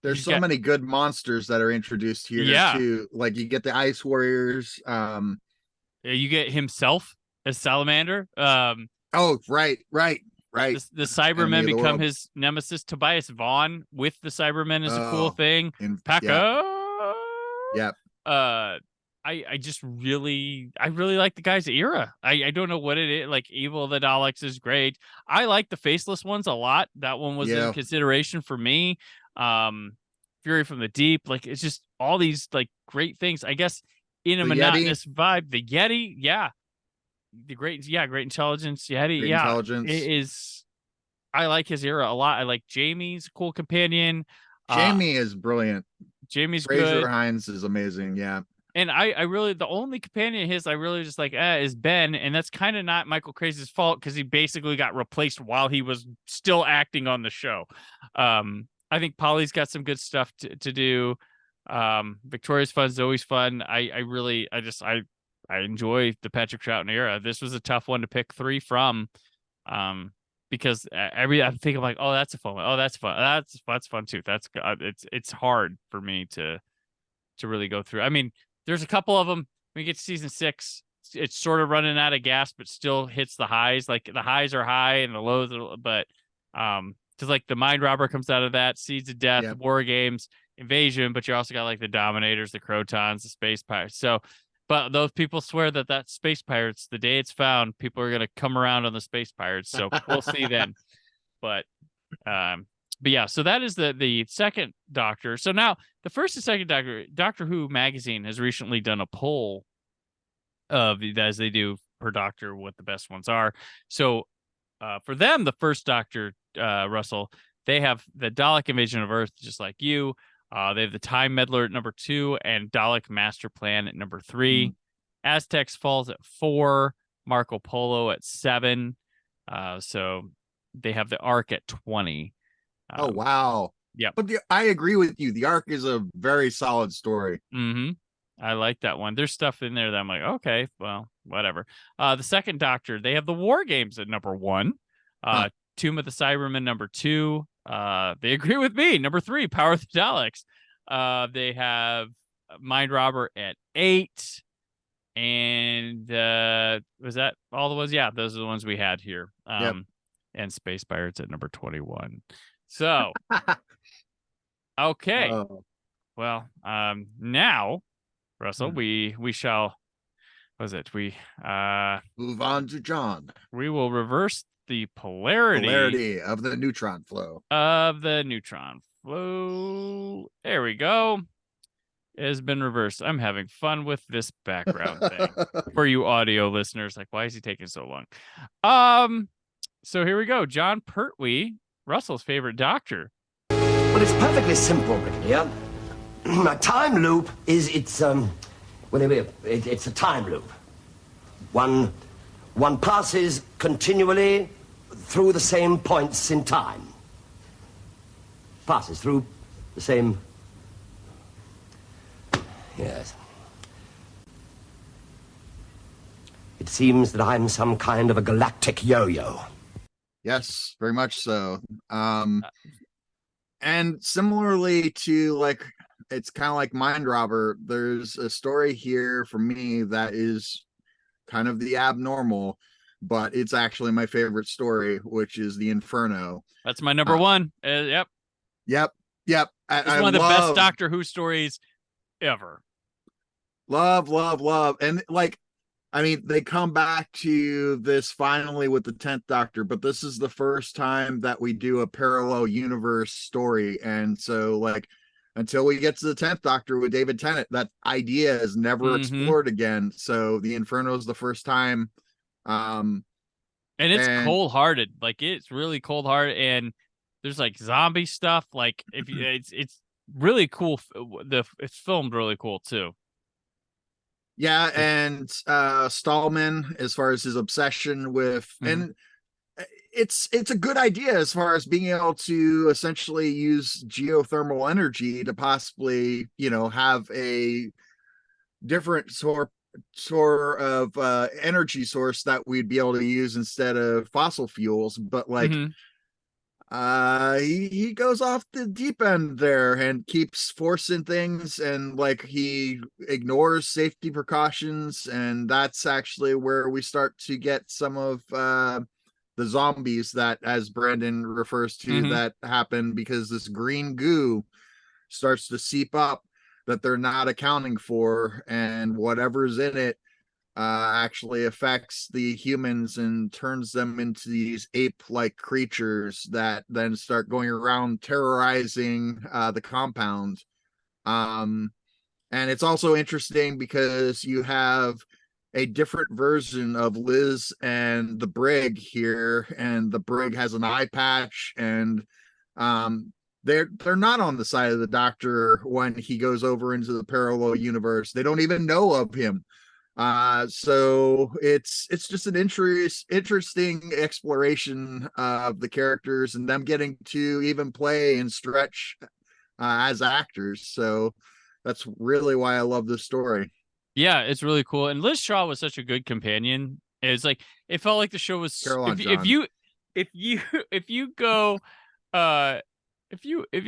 There's so many good monsters that are introduced here too. Like, you get the Ice Warriors. You get himself as Salamander. Oh, right. The Cybermen become his nemesis. Tobias Vaughn with the Cybermen is a cool thing. Paco. Yep. I just really like the guy's era. I don't know what it is. Like, Evil of the Daleks is great. I like the Faceless ones a lot. That one was in consideration for me. Fury from the Deep. Like, it's just all these like great things. I guess in a monotonous vibe. The Yeti, the great intelligence. Yeti, great intelligence. It is. I like his era a lot. I like Jamie's cool companion. Jamie is brilliant. Jamie's Fraser good. Hines is amazing. Yeah. And I really, the only companion of his I really just like is Ben, and that's kind of not Michael Craze's fault because he basically got replaced while he was still acting on the show. I think Polly's got some good stuff to do. Victoria's fun, Zoe's fun. I enjoy the Patrick Troughton era. This was a tough one to pick 3 from, because I'm thinking like, oh, that's a fun one. Oh, that's fun. That's fun too. That's it's hard for me to really go through. I mean, there's a couple of them. When you get to season 6, it's sort of running out of gas, but still hits the highs. Like, the highs are high and the lows are, but because like the Mind Robber comes out of that, Seeds of Death, War Games, invasion, but you also got like the Dominators, the Crotons, the Space Pirates. So, but those people swear that Space Pirates, the day it's found, people are gonna come around on the Space Pirates. So we'll see then. But yeah, so that is the second Doctor. So now the first and second Doctor, Doctor Who magazine has recently done a poll of, as they do per Doctor, what the best ones are. So for them, the first Doctor, Russell, they have the Dalek Invasion of Earth, just like you. They have the Time Meddler at number 2 and Dalek Master Plan at number 3. Aztecs Falls at 4, Marco Polo at 7. So they have the Ark at 20. Oh, wow. Yeah. But I agree with you. The Ark is a very solid story. I like that one. There's stuff in there that I'm like, okay, well, whatever. The second Doctor, they have the War Games at number 1. Tomb of the Cybermen number 2. They agree with me. Number 3, Power of the Daleks. They have Mind Robber at 8. And was that all the ones? Yeah, those are the ones we had here. Yep. And Space Pirates at number 21. So, okay. Well, now, Russell, we shall, what was it? We move on to John. We will reverse the polarity of the neutron flow. There we go. It has been reversed. I'm having fun with this background thing for you audio listeners. Like, why is he taking so long? So here we go. Jon Pertwee, Russell's favorite Doctor. Well, it's perfectly simple, really. A time loop it's a time loop. One passes continually through the same points in time. Passes through the same... Yes. It seems that I'm some kind of a galactic yo-yo. Yes, very much so. And similarly to, like, it's kind of like Mind Robber, there's a story here for me that is kind of the abnormal, but it's actually my favorite story, which is the Inferno. That's my number 1. Yep. It's one of the best Doctor Who stories ever. Love. And like, I mean, they come back to this finally with the 10th Doctor, but this is the first time that we do a parallel universe story. And so, like, until we get to the 10th Doctor with David Tennant, that idea is never explored again. So the Inferno is the first time. And it's cold-hearted. Like, it's really cold-hearted, and there's like zombie stuff. Like, if it's really cool. It's filmed really cool too. Yeah, and Stallman, as far as his obsession with, and it's a good idea as far as being able to essentially use geothermal energy to possibly, have a different sort of energy source that we'd be able to use instead of fossil fuels. But like, he goes off the deep end there and keeps forcing things, and like he ignores safety precautions, and that's actually where we start to get some of the zombies that, as Brandon refers to, that happen because this green goo starts to seep up that they're not accounting for, and whatever's in it actually affects the humans and turns them into these ape-like creatures that then start going around terrorizing the compound. And it's also interesting because you have a different version of Liz and the Brig here, and the Brig has an eye patch, and they're not on the side of the Doctor when he goes over into the parallel universe. They don't even know of him. So it's just an interesting exploration of the characters and them getting to even play and stretch as actors. So that's really why I love this story. Yeah, it's really cool. And Liz Shaw was such a good companion. It's like, it felt like the show was if you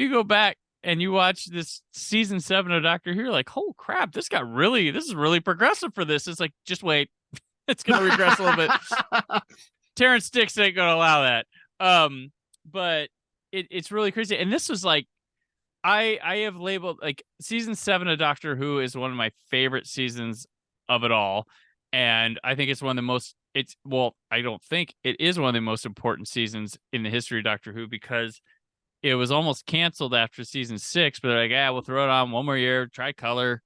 go back and you watch this season 7 of Doctor Who, you're like, oh crap, this is really progressive for this. It's like, just wait, it's gonna regress a little bit. Terrence Dicks ain't gonna allow that. But it's really crazy. And this was like, I have labeled like season 7 of Doctor Who is one of my favorite seasons of it all. And I think it's one of the most, I don't think it is one of the most important seasons in the history of Doctor Who because it was almost canceled after season 6, but they're like, we'll throw it on one more year, try color.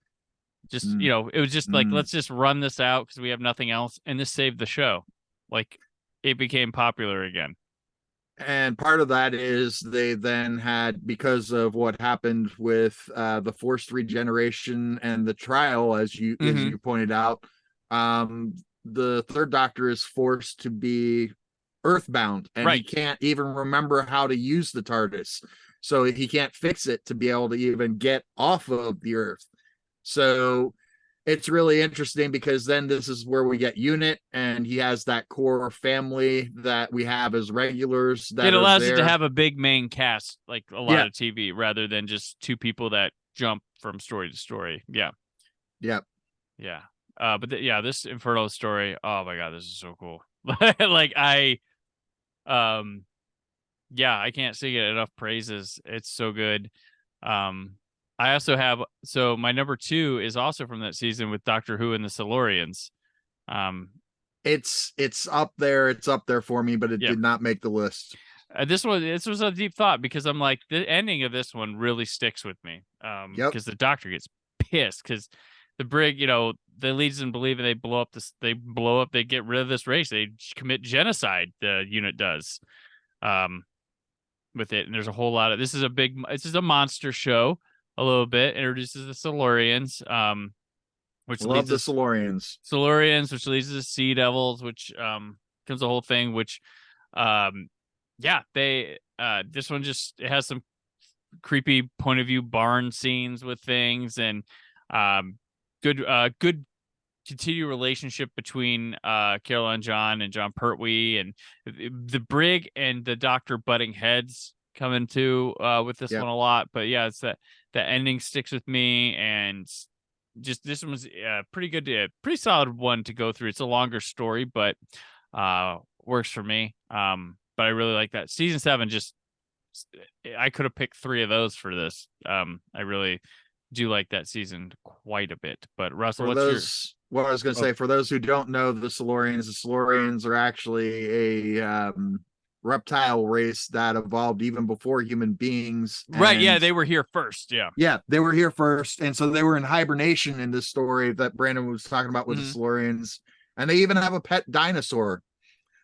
Just, it was just like, let's just run this out because we have nothing else. And this saved the show. Like it became popular again. And part of that is they then had, because of what happened with the forced regeneration and the trial, as you pointed out, the third Doctor is forced to be earthbound, and he can't even remember how to use the TARDIS, so he can't fix it to be able to even get off of the Earth. So it's really interesting because then this is where we get Unit, and he has that core family that we have as regulars. That it allows it to have a big main cast, like a lot of TV, rather than just two people that jump from story to story. Yeah. But this Inferno story. Oh my God, this is so cool. Like I can't sing it enough praises. It's so good. I also have, my number 2 is also from that season with Doctor Who and the Silurians. It's up there. It's up there for me, but it did not make the list. This was a deep thought because I'm like, the ending of this one really sticks with me. Because the Doctor gets pissed because the brig, that leads them believing they they get rid of this race. They commit genocide. The unit does, with it. And there's a whole lot of, this is a monster show. A little bit introduces the Silurians, which love the Silurians, which leads to the Sea Devils, which becomes a whole thing. Which, this one just it has some creepy point of view barn scenes with things, and good continued relationship between Caroline John and Jon Pertwee, and the brig and the Doctor butting heads come into with this one a lot. But it's that the ending sticks with me, and just this one was pretty good, pretty solid one to go through. It's a longer story, but works for me. But I really like that season 7. Just I could have picked 3 of those for this. I really do like that season quite a bit. But Russell, what I was going to say, for those who don't know the Silurians are actually a reptile race that evolved even before human beings. They were here first. They were here first, and so they were in hibernation in this story that Brandon was talking about with the Silurians. And they even have a pet dinosaur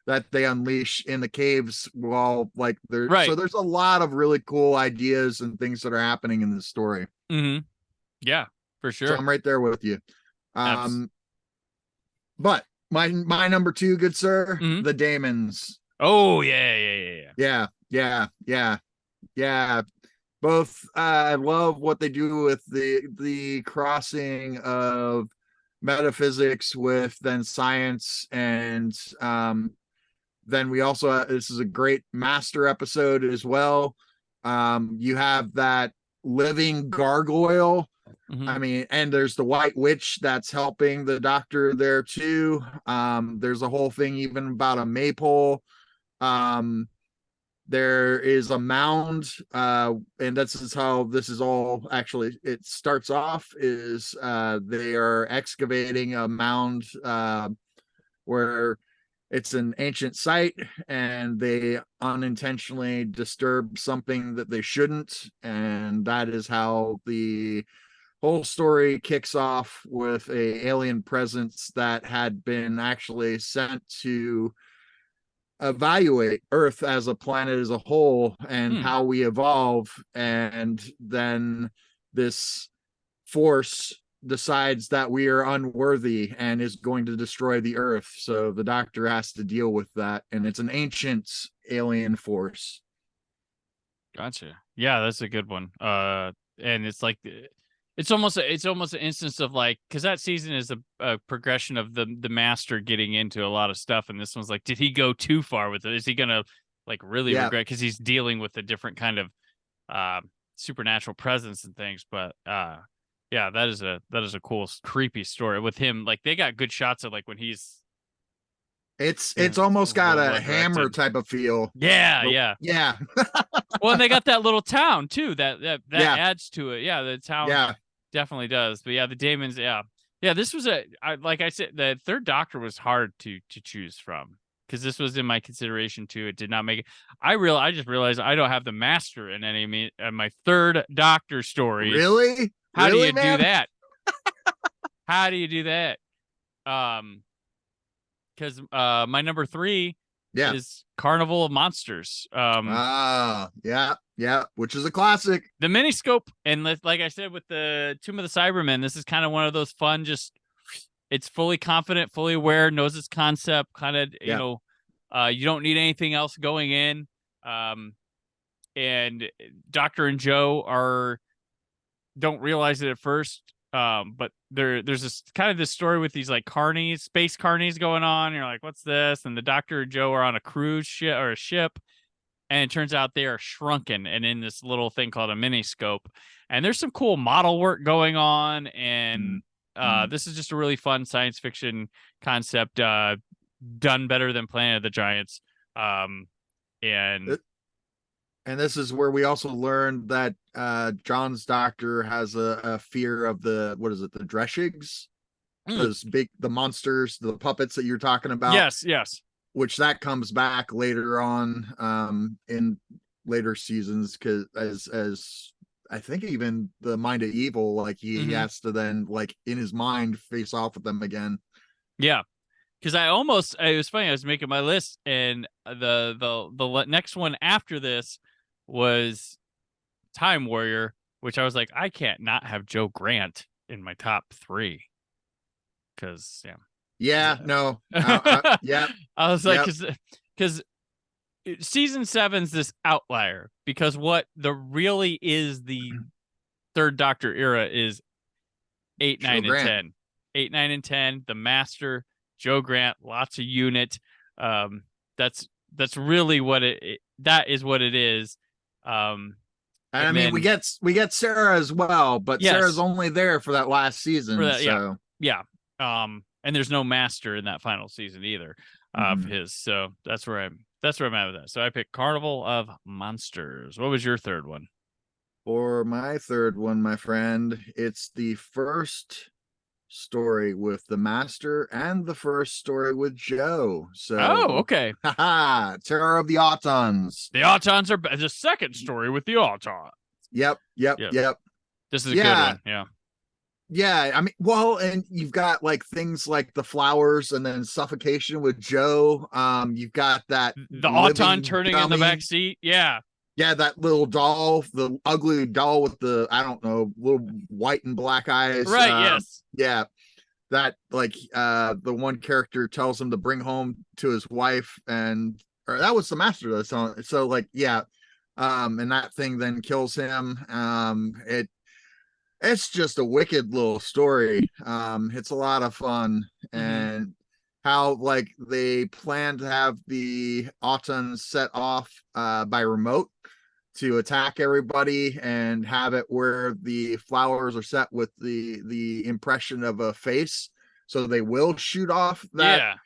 that they unleash in the caves while so there's a lot of really cool ideas and things that are happening in this story. Yeah, for sure. So I'm right there with you. But my number 2, good sir, the Daemons. Oh yeah. Both I love what they do with the crossing of metaphysics with then science, and then we also this is a great master episode as well. You have that living gargoyle. I mean, and there's the White Witch that's helping the Doctor there too. There's a whole thing even about a maypole. There is a mound, and this is how this is all actually it starts off, is they are excavating a mound where it's an ancient site, and they unintentionally disturb something that they shouldn't, and that is how the whole story kicks off, with a alien presence that had been actually sent to evaluate Earth as a planet as a whole and how we evolve. And then this force decides that we are unworthy and is going to destroy the Earth. So the Doctor has to deal with that, and it's an ancient alien force. Gotcha. Yeah, that's a good one. And it's like it's almost an instance of like, because that season is a progression of the master getting into a lot of stuff, and this one's like, did he go too far with it? Is he gonna like really regret, because he's dealing with a different kind of supernatural presence and things? But that is a cool creepy story with him. Like they got good shots of like when he's It's almost got a well Hammer directed. type of feel. Yeah. Yeah. Well, and they got that little town too. That Yeah. adds to it. Yeah, the town Yeah. definitely does. But yeah, the Damons. Yeah. This was like I said, the Third Doctor was hard to choose from because this was in my consideration too. It did not make it. I just realized I don't have the Master in any of my Third Doctor stories. Really? How do you man? do that? How do you do that? Because my number 3 is Carnival of Monsters. Yeah, which is a classic. The miniscope, and like I said with the Tomb of the Cybermen, this is kind of one of those fun, just it's fully confident, fully aware, knows its concept, kind of, you know, you don't need anything else going in. And Doctor and Joe don't realize it at first. But there's this kind of this story with these like carnies, space carnies going on. And you're like, what's this? And the Doctor and Joe are on a cruise ship or a ship. And it turns out they are shrunken and in this little thing called a miniscope. And there's some cool model work going on. And this is just a really fun science fiction concept, done better than Planet of the Giants. And this is where we also learned that John's doctor has a fear of the Dreshigs, the monsters, the puppets that you're talking about. Yes. Which that comes back later on in later seasons, because as I think even the Mind of Evil, like he has to then like in his mind face off with them again. Yeah. Because it was funny. I was making my list, and the next one after this was Time Warrior, which I was like, I can't not have Joe Grant in my top 3. Because yeah, I was like, because season 7's this outlier, because what really is the Third Doctor era is 8, 9, and 10. 8, 9, and 10. The Master, Joe Grant, lots of unit. That's really what that is what it is. And I mean, we get Sarah as well, but Sarah's only there for that last season. And there's no Master in that final season either of his. So that's where I'm at with that. So I picked Carnival of Monsters. What was your third one? For my third one, my friend, it's the first story with the Master and the first story with Joe. So okay. Terror of the Autons. The Autons are the second story with the Autons. Yep. This is a good one. Yeah, I mean, well, and you've got like things like the flowers and then suffocation with Joe. You've got that the Auton turning dummy in the back seat. Yeah, that little doll, the ugly doll with the, I don't know, little white and black eyes. Right, yes. Yeah. That like the one character tells him to bring home to his wife, or that was the Master that's on. So like, and that thing then kills him. It's just a wicked little story. It's a lot of fun, and how like they plan to have the Autons set off by remote to attack everybody, and have it where the flowers are set with the impression of a face, so they will shoot off that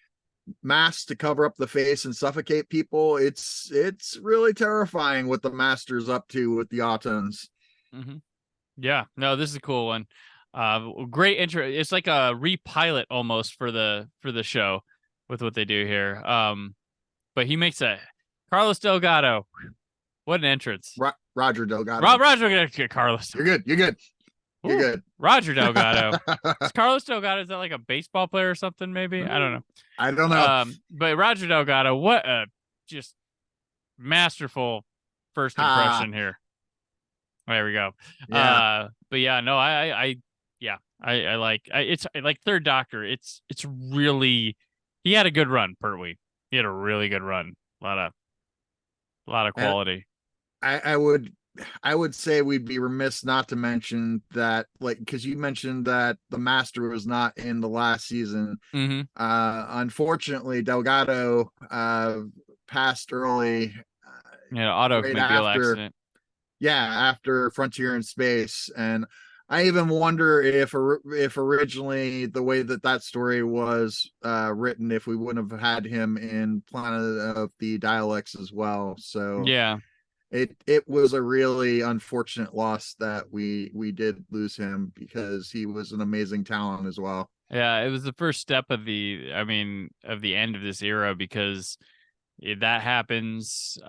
mask to cover up the face and suffocate people. It's really terrifying what the Master's up to with the Autons. Yeah, no, this is a cool one. Great intro. It's like a repilot almost for the show with what they do here. But he makes Carlos Delgado. What an entrance. Roger Delgado. Roger Carlos. You're good. You're good. Roger Delgado. Is Carlos Delgado, is that like a baseball player or something, maybe? I don't know. But Roger Delgado, what a just masterful first impression here. There we go. But yeah, no, I like it's like Third Doctor. It's really, he had a good run, Pertwee. He had a really good run. A lot of quality. I would say we'd be remiss not to mention that, like, because you mentioned that the Master was not in the last season. Unfortunately, Delgado passed early. Automobile accident. Yeah, after Frontier in Space. And I even wonder if originally the way that story was written, if we wouldn't have had him in Planet of the Dialects as well. So Yeah. It was a really unfortunate loss that we did lose him, because he was an amazing talent as well. Yeah, it was the first step of the end of this era, because that happens.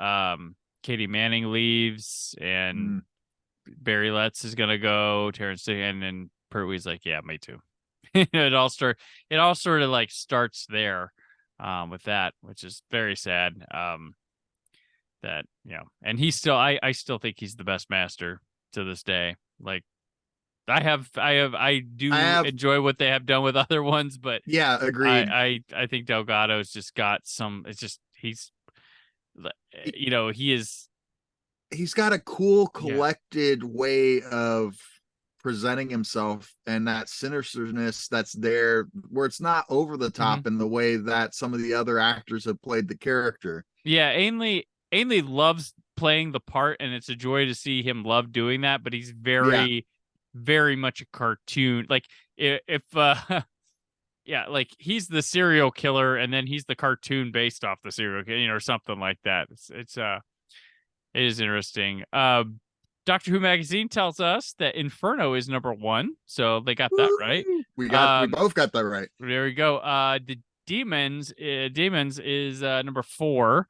Katie Manning leaves, and Barry Letts is gonna go. Terrence, and then Pertwee's like, yeah, me too. It all sort of like starts there, with that, which is very sad. That, and he's still, I still think he's the best master to this day. Like, I do enjoy what they have done with other ones, but yeah, agreed. I think Delgado's just got some. It's just he's got a cool, collected way of presenting himself, and that sinisterness that's there, where it's not over the top in the way that some of the other actors have played the character. Yeah, Ainley loves playing the part, and it's a joy to see him love doing that, but he's very, very much a cartoon. Like, if like he's the serial killer, and then he's the cartoon based off the serial killer, or something like that. It is interesting. Doctor Who magazine tells us that Inferno is number 1, so they got that right. We both got that right. There we go. The Demons is number 4.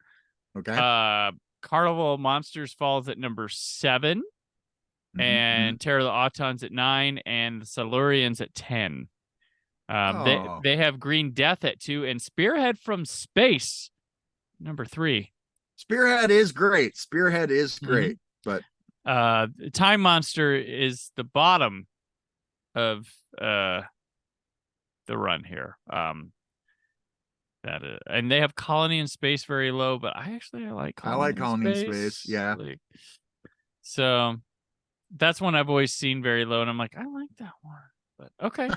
Okay. Carnival of Monsters falls at number 7, and Terror of the Autons at 9, and the Silurians at 10. They have Green Death at 2, and Spearhead from Space number 3. Spearhead is great. But Time Monster is the bottom of the run here. And they have Colony in Space very low, but I like Colony in Space. Yeah. So that's one I've always seen very low, and I'm like, I like that one. But okay.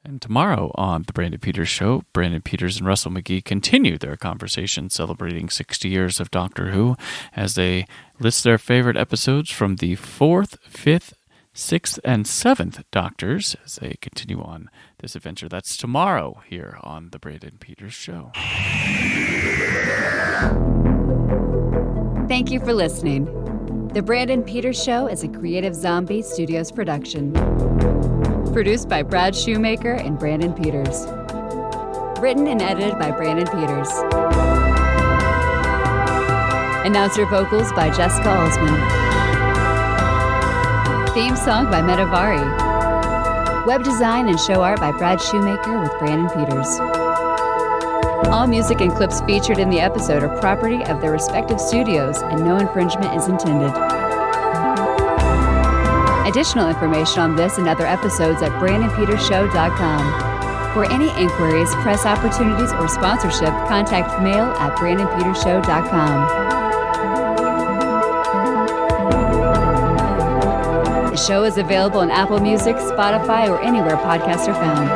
And tomorrow on The Brandon Peters Show, Brandon Peters and Russell McGee continue their conversation celebrating 60 years of Doctor Who as they list their favorite episodes from the 4th, 5th, 6th, and 7th Doctors as they continue on this adventure. That's tomorrow here on The Brandon Peters Show. Thank you for listening. The Brandon Peters Show is a Creative Zombie Studios production. Produced by Brad Shoemaker and Brandon Peters. Written and edited by Brandon Peters. Announcer vocals by Jessica Alsman. Theme song by Metavari. Web design and show art by Brad Shoemaker with Brandon Peters. All music and clips featured in the episode are property of their respective studios, and no infringement is intended. Additional information on this and other episodes at BrandonPetersShow.com. For any inquiries, press opportunities, or sponsorship, contact mail at BrandonPetersShow.com. The show is available on Apple Music, Spotify, or anywhere podcasts are found.